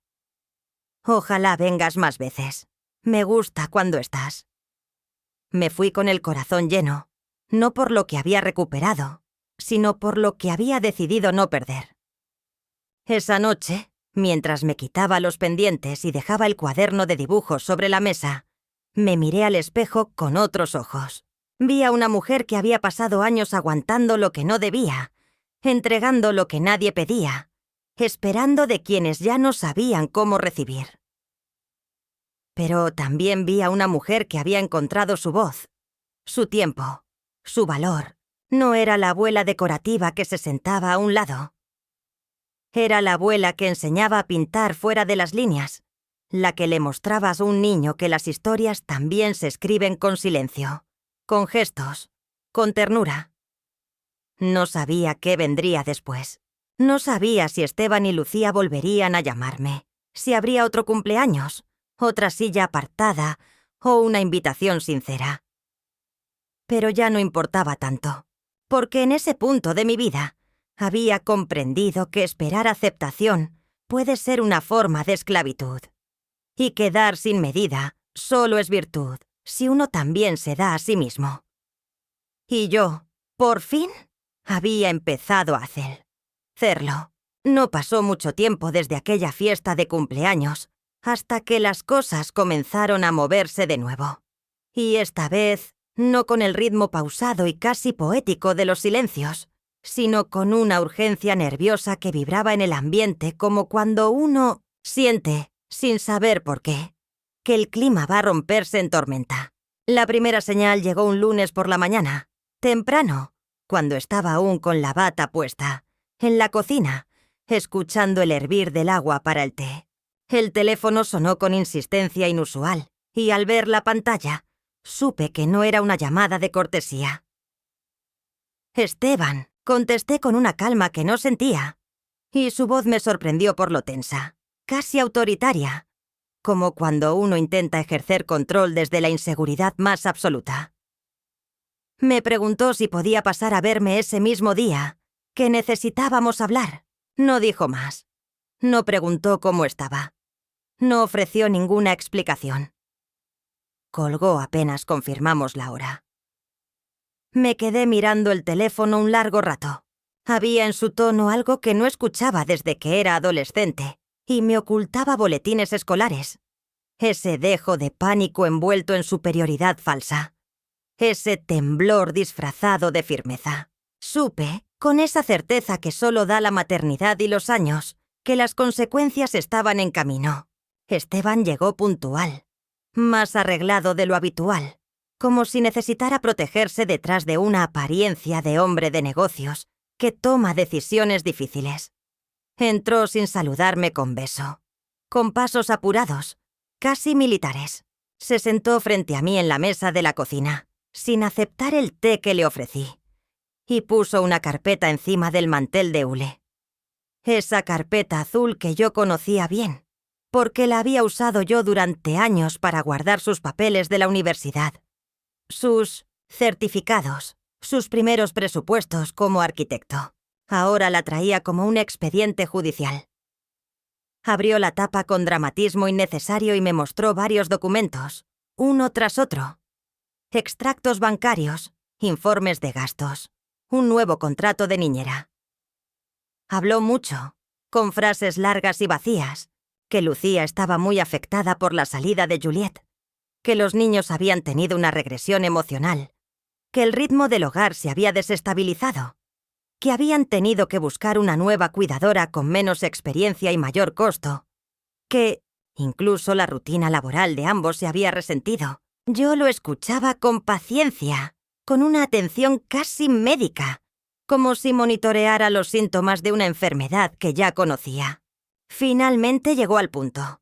«Ojalá vengas más veces. Me gusta cuando estás». Me fui con el corazón lleno, no por lo que había recuperado, sino por lo que había decidido no perder. Esa noche, mientras me quitaba los pendientes y dejaba el cuaderno de dibujos sobre la mesa, me miré al espejo con otros ojos. Vi a una mujer que había pasado años aguantando lo que no debía, entregando lo que nadie pedía, esperando de quienes ya no sabían cómo recibir. Pero también vi a una mujer que había encontrado su voz, su tiempo, su valor. No era la abuela decorativa que se sentaba a un lado. Era la abuela que enseñaba a pintar fuera de las líneas, la que le mostraba a un niño que las historias también se escriben con silencio, con gestos, con ternura. No sabía qué vendría después. No sabía si Esteban y Lucía volverían a llamarme, si habría otro cumpleaños, otra silla apartada o una invitación sincera. Pero ya no importaba tanto, porque en ese punto de mi vida había comprendido que esperar aceptación puede ser una forma de esclavitud, y que dar sin medida solo es virtud si uno también se da a sí mismo. Y yo, por fin, había empezado a hacerlo. No pasó mucho tiempo desde aquella fiesta de cumpleaños hasta que las cosas comenzaron a moverse de nuevo. Y esta vez, no con el ritmo pausado y casi poético de los silencios, sino con una urgencia nerviosa que vibraba en el ambiente, como cuando uno siente, sin saber por qué, que el clima va a romperse en tormenta. La primera señal llegó un lunes por la mañana, temprano, cuando estaba aún con la bata puesta, en la cocina, escuchando el hervir del agua para el té. El teléfono sonó con insistencia inusual, y al ver la pantalla, supe que no era una llamada de cortesía. «Esteban», contesté con una calma que no sentía, y su voz me sorprendió por lo tensa, casi autoritaria, como cuando uno intenta ejercer control desde la inseguridad más absoluta. Me preguntó si podía pasar a verme ese mismo día, que necesitábamos hablar. No dijo más. No preguntó cómo estaba. No ofreció ninguna explicación. Colgó apenas confirmamos la hora. Me quedé mirando el teléfono un largo rato. Había en su tono algo que no escuchaba desde que era adolescente, y me ocultaba boletines escolares. Ese dejo de pánico envuelto en superioridad falsa. Ese temblor disfrazado de firmeza. Supe, con esa certeza que solo da la maternidad y los años, que las consecuencias estaban en camino. Esteban llegó puntual, más arreglado de lo habitual, como si necesitara protegerse detrás de una apariencia de hombre de negocios que toma decisiones difíciles. Entró sin saludarme con beso, con pasos apurados, casi militares. Se sentó frente a mí en la mesa de la cocina, sin aceptar el té que le ofrecí, y puso una carpeta encima del mantel de hule. Esa carpeta azul que yo conocía bien, porque la había usado yo durante años para guardar sus papeles de la universidad, sus certificados, sus primeros presupuestos como arquitecto. Ahora la traía como un expediente judicial. Abrió la tapa con dramatismo innecesario y me mostró varios documentos, uno tras otro. Extractos bancarios, informes de gastos, un nuevo contrato de niñera. Habló mucho, con frases largas y vacías, que Lucía estaba muy afectada por la salida de Juliette, que los niños habían tenido una regresión emocional, que el ritmo del hogar se había desestabilizado, que habían tenido que buscar una nueva cuidadora con menos experiencia y mayor costo, que incluso la rutina laboral de ambos se había resentido. Yo lo escuchaba con paciencia, con una atención casi médica, como si monitoreara los síntomas de una enfermedad que ya conocía. Finalmente llegó al punto.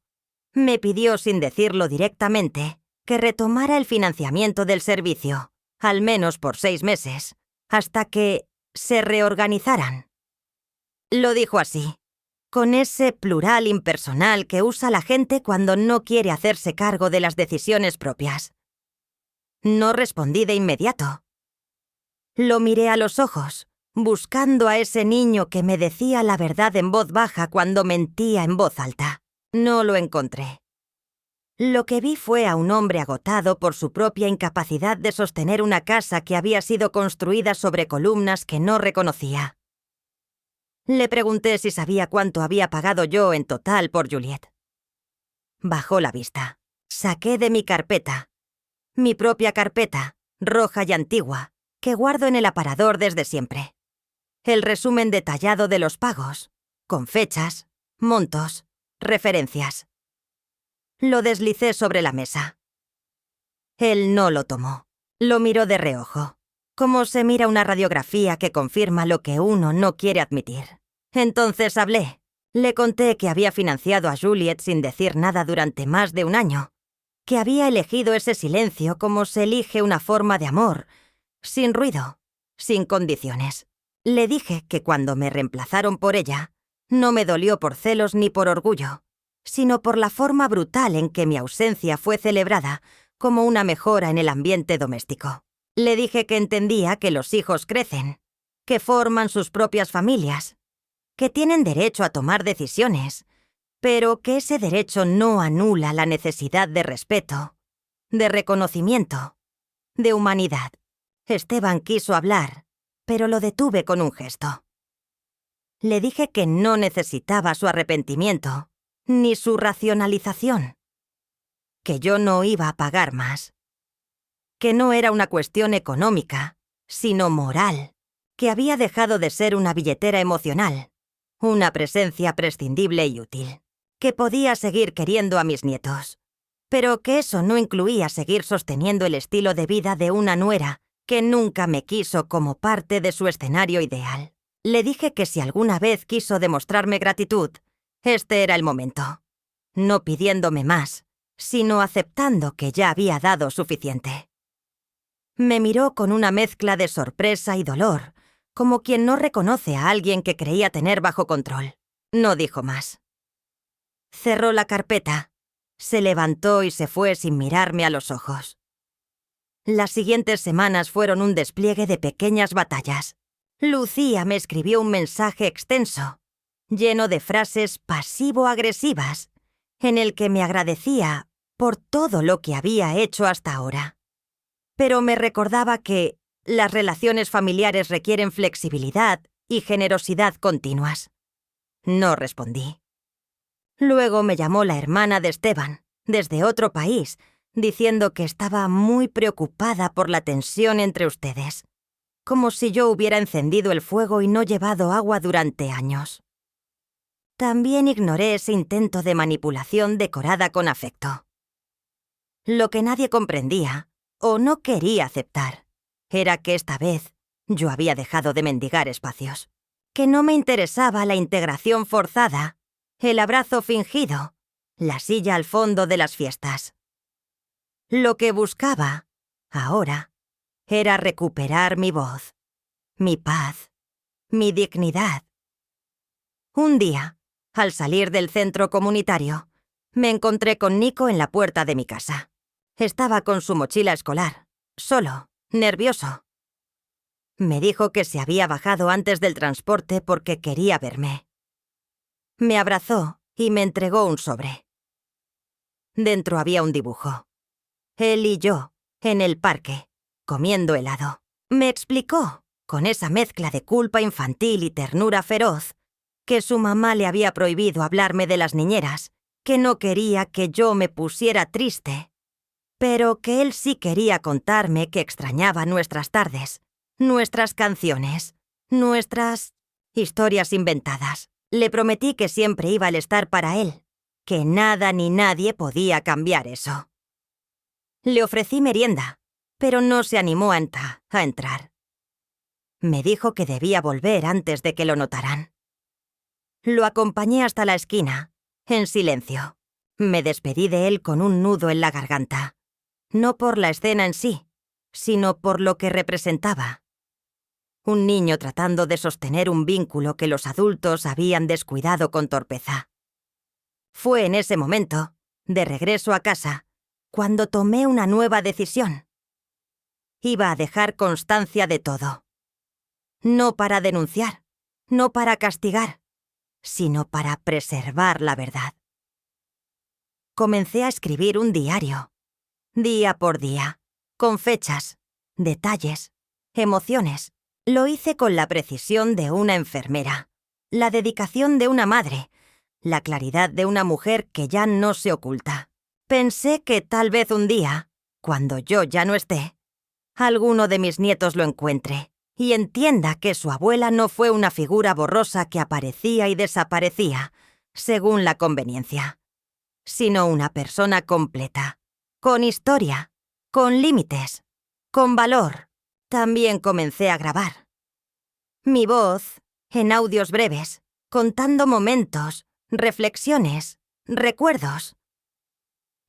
Me pidió, sin decirlo directamente, que retomara el financiamiento del servicio, al menos por 6 meses, hasta que se reorganizaran. Lo dijo así, con ese plural impersonal que usa la gente cuando no quiere hacerse cargo de las decisiones propias. No respondí de inmediato. Lo miré a los ojos, buscando a ese niño que me decía la verdad en voz baja cuando mentía en voz alta. No lo encontré. Lo que vi fue a un hombre agotado por su propia incapacidad de sostener una casa que había sido construida sobre columnas que no reconocía. Le pregunté si sabía cuánto había pagado yo en total por Juliet. Bajó la vista. Saqué de mi carpeta, mi propia carpeta, roja y antigua, que guardo en el aparador desde siempre, el resumen detallado de los pagos, con fechas, montos, referencias. Lo deslicé sobre la mesa. Él no lo tomó. Lo miró de reojo, como se mira una radiografía que confirma lo que uno no quiere admitir. Entonces hablé. Le conté que había financiado a Juliet sin decir nada durante más de un año, que había elegido ese silencio como se elige una forma de amor, sin ruido, sin condiciones. Le dije que cuando me reemplazaron por ella, no me dolió por celos ni por orgullo, sino por la forma brutal en que mi ausencia fue celebrada como una mejora en el ambiente doméstico. Le dije que entendía que los hijos crecen, que forman sus propias familias, que tienen derecho a tomar decisiones, pero que ese derecho no anula la necesidad de respeto, de reconocimiento, de humanidad. Esteban quiso hablar, pero lo detuve con un gesto. Le dije que no necesitaba su arrepentimiento, ni su racionalización, que yo no iba a pagar más, que no era una cuestión económica, sino moral, que había dejado de ser una billetera emocional, una presencia prescindible y útil, que podía seguir queriendo a mis nietos, pero que eso no incluía seguir sosteniendo el estilo de vida de una nuera que nunca me quiso como parte de su escenario ideal. Le dije que si alguna vez quiso demostrarme gratitud, este era el momento, no pidiéndome más, sino aceptando que ya había dado suficiente. Me miró con una mezcla de sorpresa y dolor, como quien no reconoce a alguien que creía tener bajo control. No dijo más. Cerró la carpeta, se levantó y se fue sin mirarme a los ojos. Las siguientes semanas fueron un despliegue de pequeñas batallas. Lucía me escribió un mensaje extenso, lleno de frases pasivo-agresivas, en el que me agradecía por todo lo que había hecho hasta ahora. Pero me recordaba que las relaciones familiares requieren flexibilidad y generosidad continuas. No respondí. Luego me llamó la hermana de Esteban, desde otro país, diciendo que estaba muy preocupada por la tensión entre ustedes, como si yo hubiera encendido el fuego y no llevado agua durante años. También ignoré ese intento de manipulación decorada con afecto. Lo que nadie comprendía, o no quería aceptar, era que esta vez yo había dejado de mendigar espacios, que no me interesaba la integración forzada, el abrazo fingido, la silla al fondo de las fiestas. Lo que buscaba, ahora, era recuperar mi voz, mi paz, mi dignidad. Un día, al salir del centro comunitario, me encontré con Nico en la puerta de mi casa. Estaba con su mochila escolar, solo, nervioso. Me dijo que se había bajado antes del transporte porque quería verme. Me abrazó y me entregó un sobre. Dentro había un dibujo. Él y yo, en el parque, comiendo helado. Me explicó, con esa mezcla de culpa infantil y ternura feroz, que su mamá le había prohibido hablarme de las niñeras, que no quería que yo me pusiera triste, pero que él sí quería contarme que extrañaba nuestras tardes, nuestras canciones, nuestras historias inventadas. Le prometí que siempre iba a estar para él, que nada ni nadie podía cambiar eso. Le ofrecí merienda, pero no se animó a entrar. Me dijo que debía volver antes de que lo notaran. Lo acompañé hasta la esquina, en silencio. Me despedí de él con un nudo en la garganta. No por la escena en sí, sino por lo que representaba. Un niño tratando de sostener un vínculo que los adultos habían descuidado con torpeza. Fue en ese momento, de regreso a casa, cuando tomé una nueva decisión. Iba a dejar constancia de todo. No para denunciar, no para castigar, sino para preservar la verdad. Comencé a escribir un diario, día por día, con fechas, detalles, emociones. Lo hice con la precisión de una enfermera, la dedicación de una madre, la claridad de una mujer que ya no se oculta. Pensé que tal vez un día, cuando yo ya no esté, alguno de mis nietos lo encuentre y entienda que su abuela no fue una figura borrosa que aparecía y desaparecía, según la conveniencia, sino una persona completa, con historia, con límites, con valor. También comencé a grabar. Mi voz, en audios breves, contando momentos, reflexiones, recuerdos.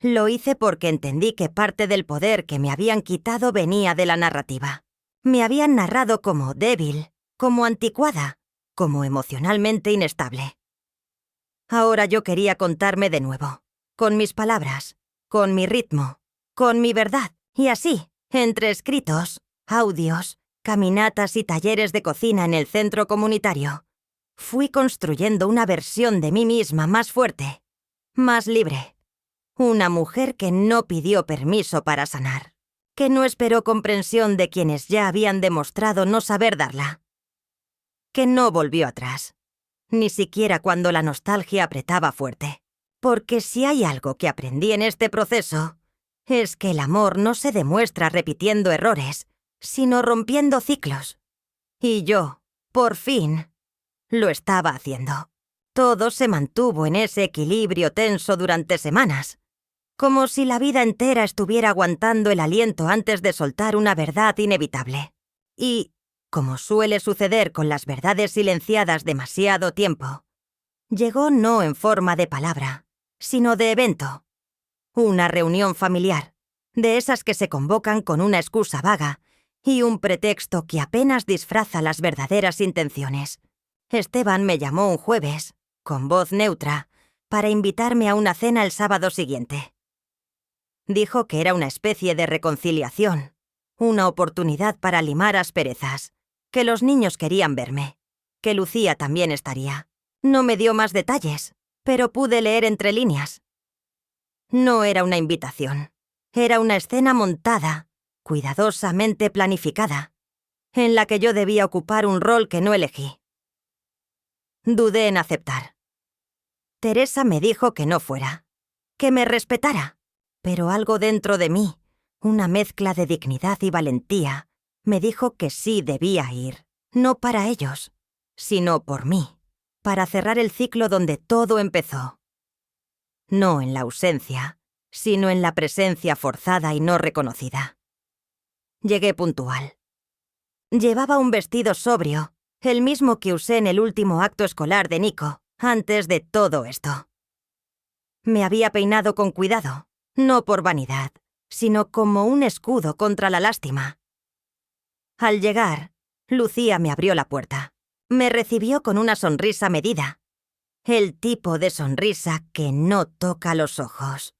Lo hice porque entendí que parte del poder que me habían quitado venía de la narrativa. Me habían narrado como débil, como anticuada, como emocionalmente inestable. Ahora yo quería contarme de nuevo, con mis palabras, con mi ritmo, con mi verdad, y así, entre escritos, audios, caminatas y talleres de cocina en el centro comunitario, fui construyendo una versión de mí misma más fuerte, más libre. Una mujer que no pidió permiso para sanar, que no esperó comprensión de quienes ya habían demostrado no saber darla, que no volvió atrás, ni siquiera cuando la nostalgia apretaba fuerte. Porque si hay algo que aprendí en este proceso, es que el amor no se demuestra repitiendo errores, sino rompiendo ciclos. Y yo, por fin, lo estaba haciendo. Todo se mantuvo en ese equilibrio tenso durante semanas, como si la vida entera estuviera aguantando el aliento antes de soltar una verdad inevitable. Y, como suele suceder con las verdades silenciadas demasiado tiempo, llegó no en forma de palabra, sino de evento. Una reunión familiar, de esas que se convocan con una excusa vaga y un pretexto que apenas disfraza las verdaderas intenciones. Esteban me llamó un jueves, con voz neutra, para invitarme a una cena el sábado siguiente. Dijo que era una especie de reconciliación, una oportunidad para limar asperezas, que los niños querían verme, que Lucía también estaría. No me dio más detalles, pero pude leer entre líneas. No era una invitación, era una escena montada, cuidadosamente planificada, en la que yo debía ocupar un rol que no elegí. Dudé en aceptar. Teresa me dijo que no fuera, que me respetara. Pero algo dentro de mí, una mezcla de dignidad y valentía, me dijo que sí debía ir, no para ellos, sino por mí, para cerrar el ciclo donde todo empezó. No en la ausencia, sino en la presencia forzada y no reconocida. Llegué puntual. Llevaba un vestido sobrio, el mismo que usé en el último acto escolar de Nico, antes de todo esto. Me había peinado con cuidado. No por vanidad, sino como un escudo contra la lástima. Al llegar, Lucía me abrió la puerta. Me recibió con una sonrisa medida. El tipo de sonrisa que no toca los ojos.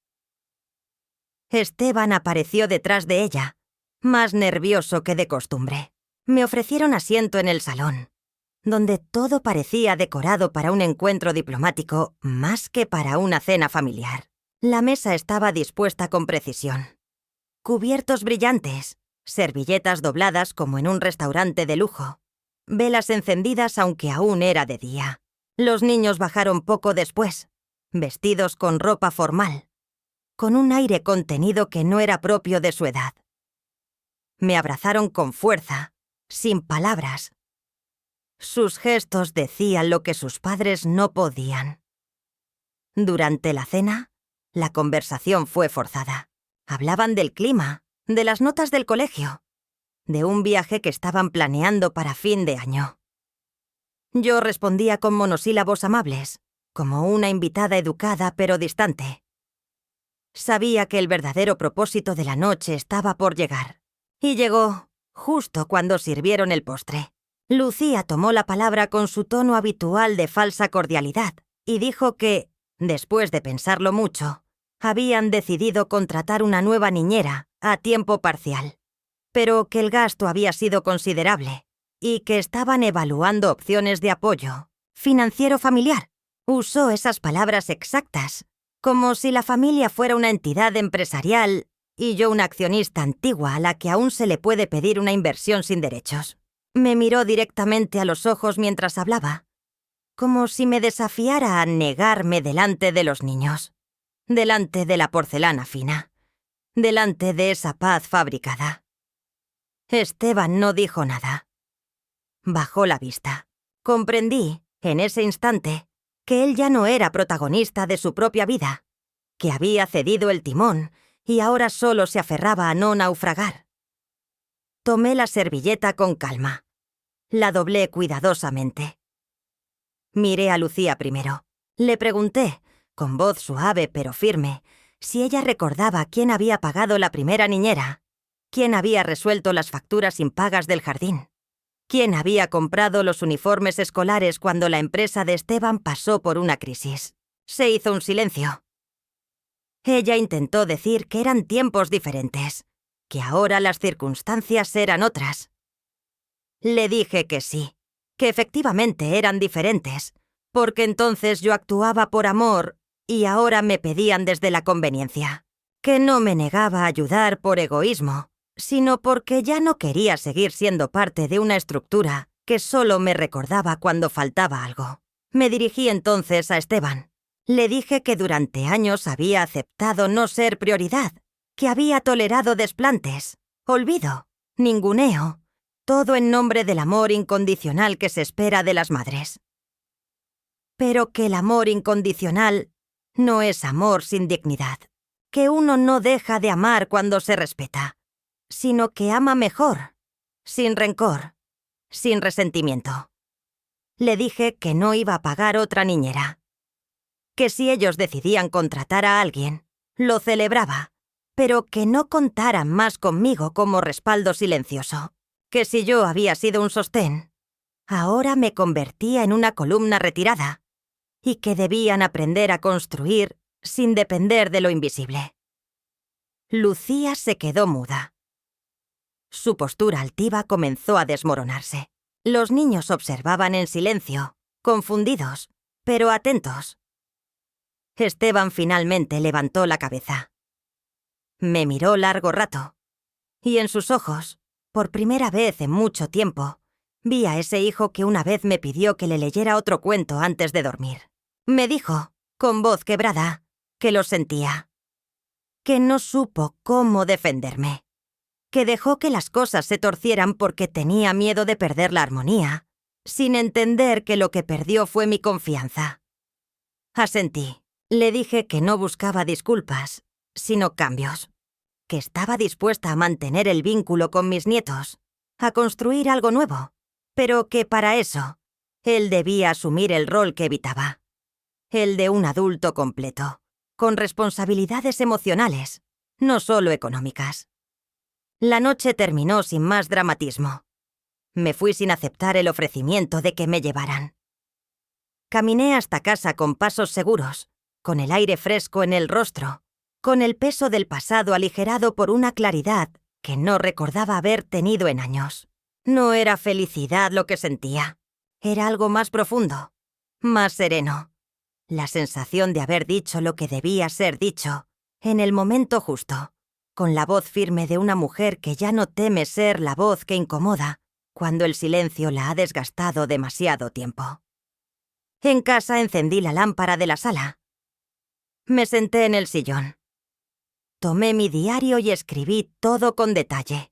Esteban apareció detrás de ella, más nervioso que de costumbre. Me ofrecieron asiento en el salón, donde todo parecía decorado para un encuentro diplomático más que para una cena familiar. La mesa estaba dispuesta con precisión. Cubiertos brillantes, servilletas dobladas como en un restaurante de lujo, velas encendidas aunque aún era de día. Los niños bajaron poco después, vestidos con ropa formal, con un aire contenido que no era propio de su edad. Me abrazaron con fuerza, sin palabras. Sus gestos decían lo que sus padres no podían. Durante la cena, la conversación fue forzada. Hablaban del clima, de las notas del colegio. de un viaje que estaban planeando para fin de año. Yo respondía con monosílabos amables, como una invitada educada pero distante. Sabía que el verdadero propósito de la noche estaba por llegar. Y llegó justo cuando sirvieron el postre. Lucía tomó la palabra con su tono habitual de falsa cordialidad y dijo que, después de pensarlo mucho, habían decidido contratar una nueva niñera a tiempo parcial, pero que el gasto había sido considerable y que estaban evaluando opciones de apoyo financiero familiar. Usó esas palabras exactas, como si la familia fuera una entidad empresarial y yo una accionista antigua a la que aún se le puede pedir una inversión sin derechos. Me miró directamente a los ojos mientras hablaba, como si me desafiara a negarme delante de los niños, delante de la porcelana fina, delante de esa paz fabricada. Esteban no dijo nada. Bajó la vista. Comprendí, en ese instante, que él ya no era protagonista de su propia vida, que había cedido el timón y ahora solo se aferraba a no naufragar. Tomé la servilleta con calma. La doblé cuidadosamente. Miré a Lucía primero. Le pregunté, con voz suave pero firme, si ella recordaba quién había pagado la primera niñera, quién había resuelto las facturas impagas del jardín, quién había comprado los uniformes escolares cuando la empresa de Esteban pasó por una crisis. Se hizo un silencio. Ella intentó decir que eran tiempos diferentes, que ahora las circunstancias eran otras. Le dije que sí, que efectivamente eran diferentes, porque entonces yo actuaba por amor y ahora me pedían desde la conveniencia, que no me negaba a ayudar por egoísmo, sino porque ya no quería seguir siendo parte de una estructura que solo me recordaba cuando faltaba algo. Me dirigí entonces a Esteban. Le dije que durante años había aceptado no ser prioridad, que había tolerado desplantes, olvido, ninguneo, todo en nombre del amor incondicional que se espera de las madres. Pero que el amor incondicional no es amor sin dignidad, que uno no deja de amar cuando se respeta, sino que ama mejor, sin rencor, sin resentimiento. Le dije que no iba a pagar otra niñera, que si ellos decidían contratar a alguien, lo celebraba, pero que no contaran más conmigo como respaldo silencioso, que si yo había sido un sostén, ahora me convertía en una columna retirada, y que debían aprender a construir sin depender de lo invisible. Lucía se quedó muda. Su postura altiva comenzó a desmoronarse. Los niños observaban en silencio, confundidos, pero atentos. Esteban finalmente levantó la cabeza. Me miró largo rato, y en sus ojos, por primera vez en mucho tiempo, vi a ese hijo que una vez me pidió que le leyera otro cuento antes de dormir. Me dijo, con voz quebrada, que lo sentía, que no supo cómo defenderme, que dejó que las cosas se torcieran porque tenía miedo de perder la armonía, sin entender que lo que perdió fue mi confianza. Asentí. Le dije que no buscaba disculpas, sino cambios, que estaba dispuesta a mantener el vínculo con mis nietos, a construir algo nuevo, pero que para eso, él debía asumir el rol que evitaba, el de un adulto completo, con responsabilidades emocionales, no solo económicas. La noche terminó sin más dramatismo. Me fui sin aceptar el ofrecimiento de que me llevaran. Caminé hasta casa con pasos seguros, con el aire fresco en el rostro, con el peso del pasado aligerado por una claridad que no recordaba haber tenido en años. No era felicidad lo que sentía, era algo más profundo, más sereno. La sensación de haber dicho lo que debía ser dicho, en el momento justo, con la voz firme de una mujer que ya no teme ser la voz que incomoda cuando el silencio la ha desgastado demasiado tiempo. En casa encendí la lámpara de la sala. Me senté en el sillón. Tomé mi diario y escribí todo con detalle.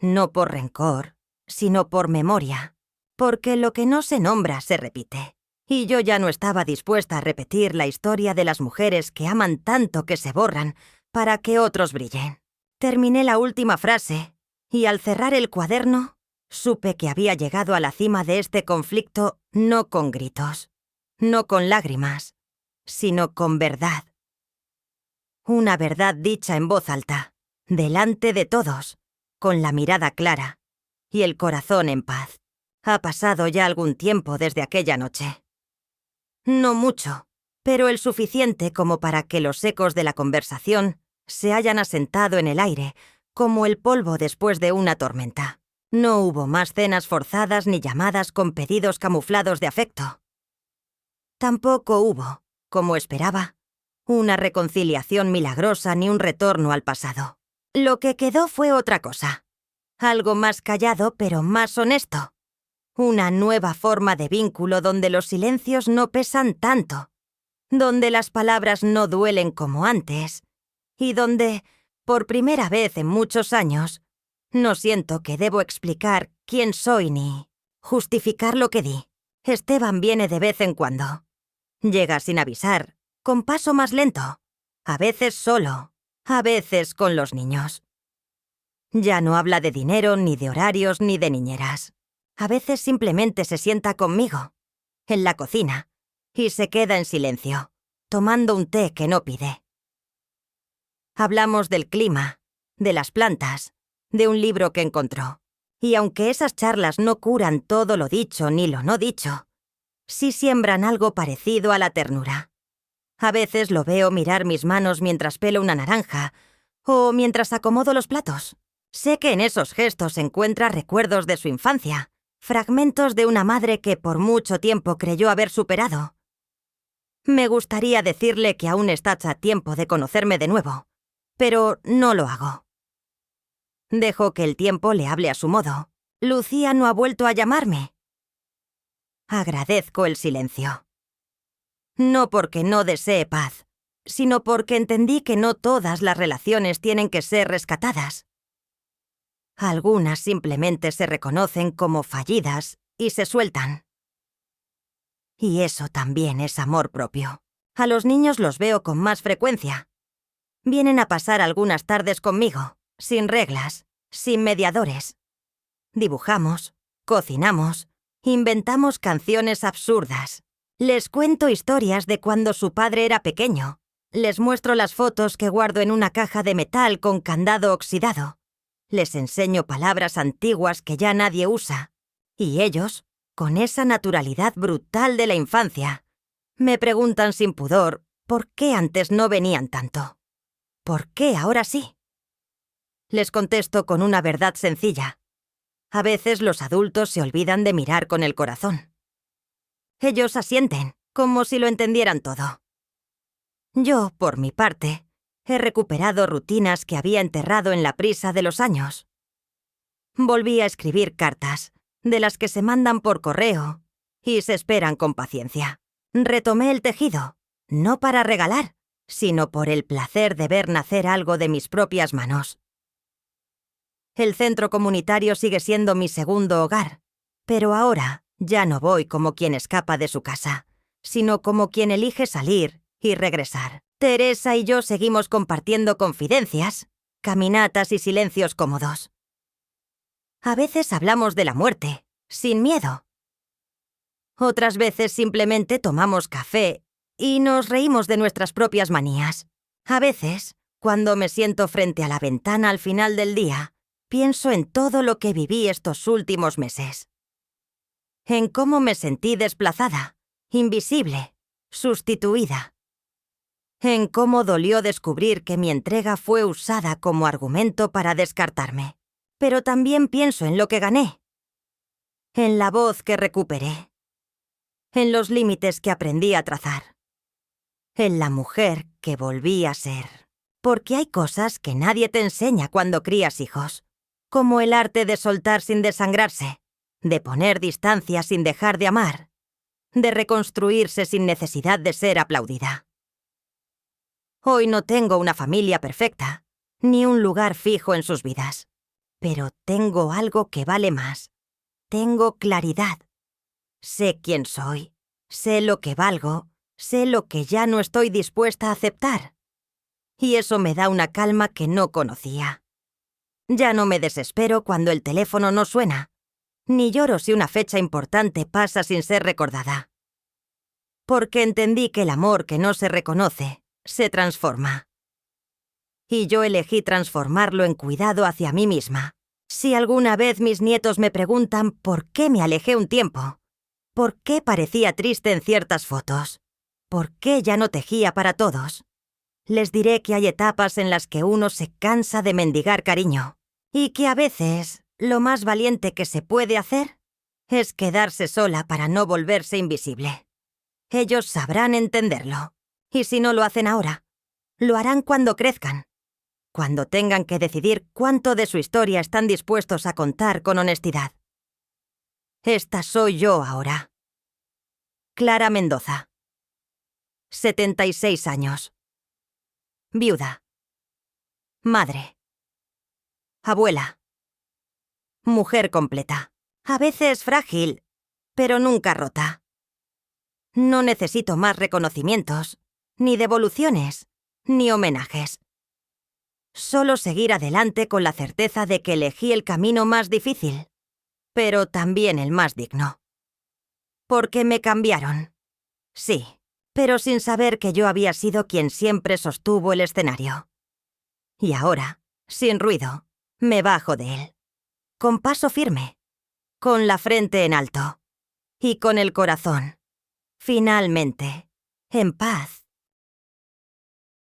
No por rencor, sino por memoria, porque lo que no se nombra se repite. Y yo ya no estaba dispuesta a repetir la historia de las mujeres que aman tanto que se borran para que otros brillen. Terminé la última frase Y al cerrar el cuaderno, supe que había llegado a la cima de este conflicto no con gritos, no con lágrimas, sino con verdad. Una verdad dicha en voz alta, delante de todos, con la mirada clara y el corazón en paz. Ha pasado ya algún tiempo desde aquella noche. No mucho, pero el suficiente como para que los ecos de la conversación se hayan asentado en el aire, como el polvo después de una tormenta. No hubo más cenas forzadas ni llamadas con pedidos camuflados de afecto. Tampoco hubo, como esperaba, una reconciliación milagrosa ni un retorno al pasado. Lo que quedó fue otra cosa. Algo más callado pero más honesto. Una nueva forma de vínculo donde los silencios no pesan tanto, donde las palabras no duelen como antes, y donde, por primera vez en muchos años, no siento que debo explicar quién soy ni justificar lo que di. Esteban viene de vez en cuando. Llega sin avisar, con paso más lento, a veces solo, a veces con los niños. Ya no habla de dinero, ni de horarios, ni de niñeras. A veces simplemente se sienta conmigo, en la cocina, y se queda en silencio, tomando un té que no pide. Hablamos del clima, de las plantas, de un libro que encontró. Y aunque esas charlas no curan todo lo dicho ni lo no dicho, sí siembran algo parecido a la ternura. A veces lo veo mirar mis manos mientras pelo una naranja o mientras acomodo los platos. Sé que en esos gestos encuentra recuerdos de su infancia, fragmentos de una madre que por mucho tiempo creyó haber superado. Me gustaría decirle que aún está a tiempo de conocerme de nuevo, pero no lo hago. Dejo que el tiempo le hable a su modo. Lucía no ha vuelto a llamarme. Agradezco el silencio. No porque no desee paz, sino porque entendí que no todas las relaciones tienen que ser rescatadas. Algunas simplemente se reconocen como fallidas y se sueltan. Y eso también es amor propio. A los niños los veo con más frecuencia. Vienen a pasar algunas tardes conmigo, sin reglas, sin mediadores. Dibujamos, cocinamos, inventamos canciones absurdas. Les cuento historias de cuando su padre era pequeño. Les muestro las fotos que guardo en una caja de metal con candado oxidado. Les enseño palabras antiguas que ya nadie usa. Y ellos, con esa naturalidad brutal de la infancia, me preguntan sin pudor por qué antes no venían tanto. ¿Por qué ahora sí? Les contesto con una verdad sencilla. A veces los adultos se olvidan de mirar con el corazón. Ellos asienten, como si lo entendieran todo. Yo, por mi parte, he recuperado rutinas que había enterrado en la prisa de los años. Volví a escribir cartas, de las que se mandan por correo y se esperan con paciencia. Retomé el tejido, no para regalar, sino por el placer de ver nacer algo de mis propias manos. El centro comunitario sigue siendo mi segundo hogar, pero ahora ya no voy como quien escapa de su casa, sino como quien elige salir y regresar. Teresa y yo seguimos compartiendo confidencias, caminatas y silencios cómodos. A veces hablamos de la muerte, sin miedo. Otras veces simplemente tomamos café y nos reímos de nuestras propias manías. A veces, cuando me siento frente a la ventana al final del día, pienso en todo lo que viví estos últimos meses. En cómo me sentí desplazada, invisible, sustituida. En cómo dolió descubrir que mi entrega fue usada como argumento para descartarme. Pero también pienso en lo que gané. En la voz que recuperé. En los límites que aprendí a trazar. En la mujer que volví a ser. Porque hay cosas que nadie te enseña cuando crías hijos. Como el arte de soltar sin desangrarse. De poner distancia sin dejar de amar, de reconstruirse sin necesidad de ser aplaudida. Hoy no tengo una familia perfecta, ni un lugar fijo en sus vidas, pero tengo algo que vale más. Tengo claridad. Sé quién soy, sé lo que valgo, sé lo que ya no estoy dispuesta a aceptar. Y eso me da una calma que no conocía. Ya no me desespero cuando el teléfono no suena, ni lloro si una fecha importante pasa sin ser recordada. Porque entendí que el amor que no se reconoce se transforma. Y yo elegí transformarlo en cuidado hacia mí misma. Si alguna vez mis nietos me preguntan por qué me alejé un tiempo, por qué parecía triste en ciertas fotos, por qué ya no tejía para todos, les diré que hay etapas en las que uno se cansa de mendigar cariño y que a veces lo más valiente que se puede hacer es quedarse sola para no volverse invisible. Ellos sabrán entenderlo, y si no lo hacen ahora, lo harán cuando crezcan, cuando tengan que decidir cuánto de su historia están dispuestos a contar con honestidad. Esta soy yo ahora. Clara Mendoza. 76 años. Viuda. Madre. Abuela. Mujer completa. A veces frágil, pero nunca rota. No necesito más reconocimientos, ni devoluciones, ni homenajes. Solo seguir adelante con la certeza de que elegí el camino más difícil, pero también el más digno. Porque me cambiaron. Sí, pero sin saber que yo había sido quien siempre sostuvo el escenario. Y ahora, sin ruido, me bajo de él. Con paso firme, con la frente en alto y con el corazón, finalmente, en paz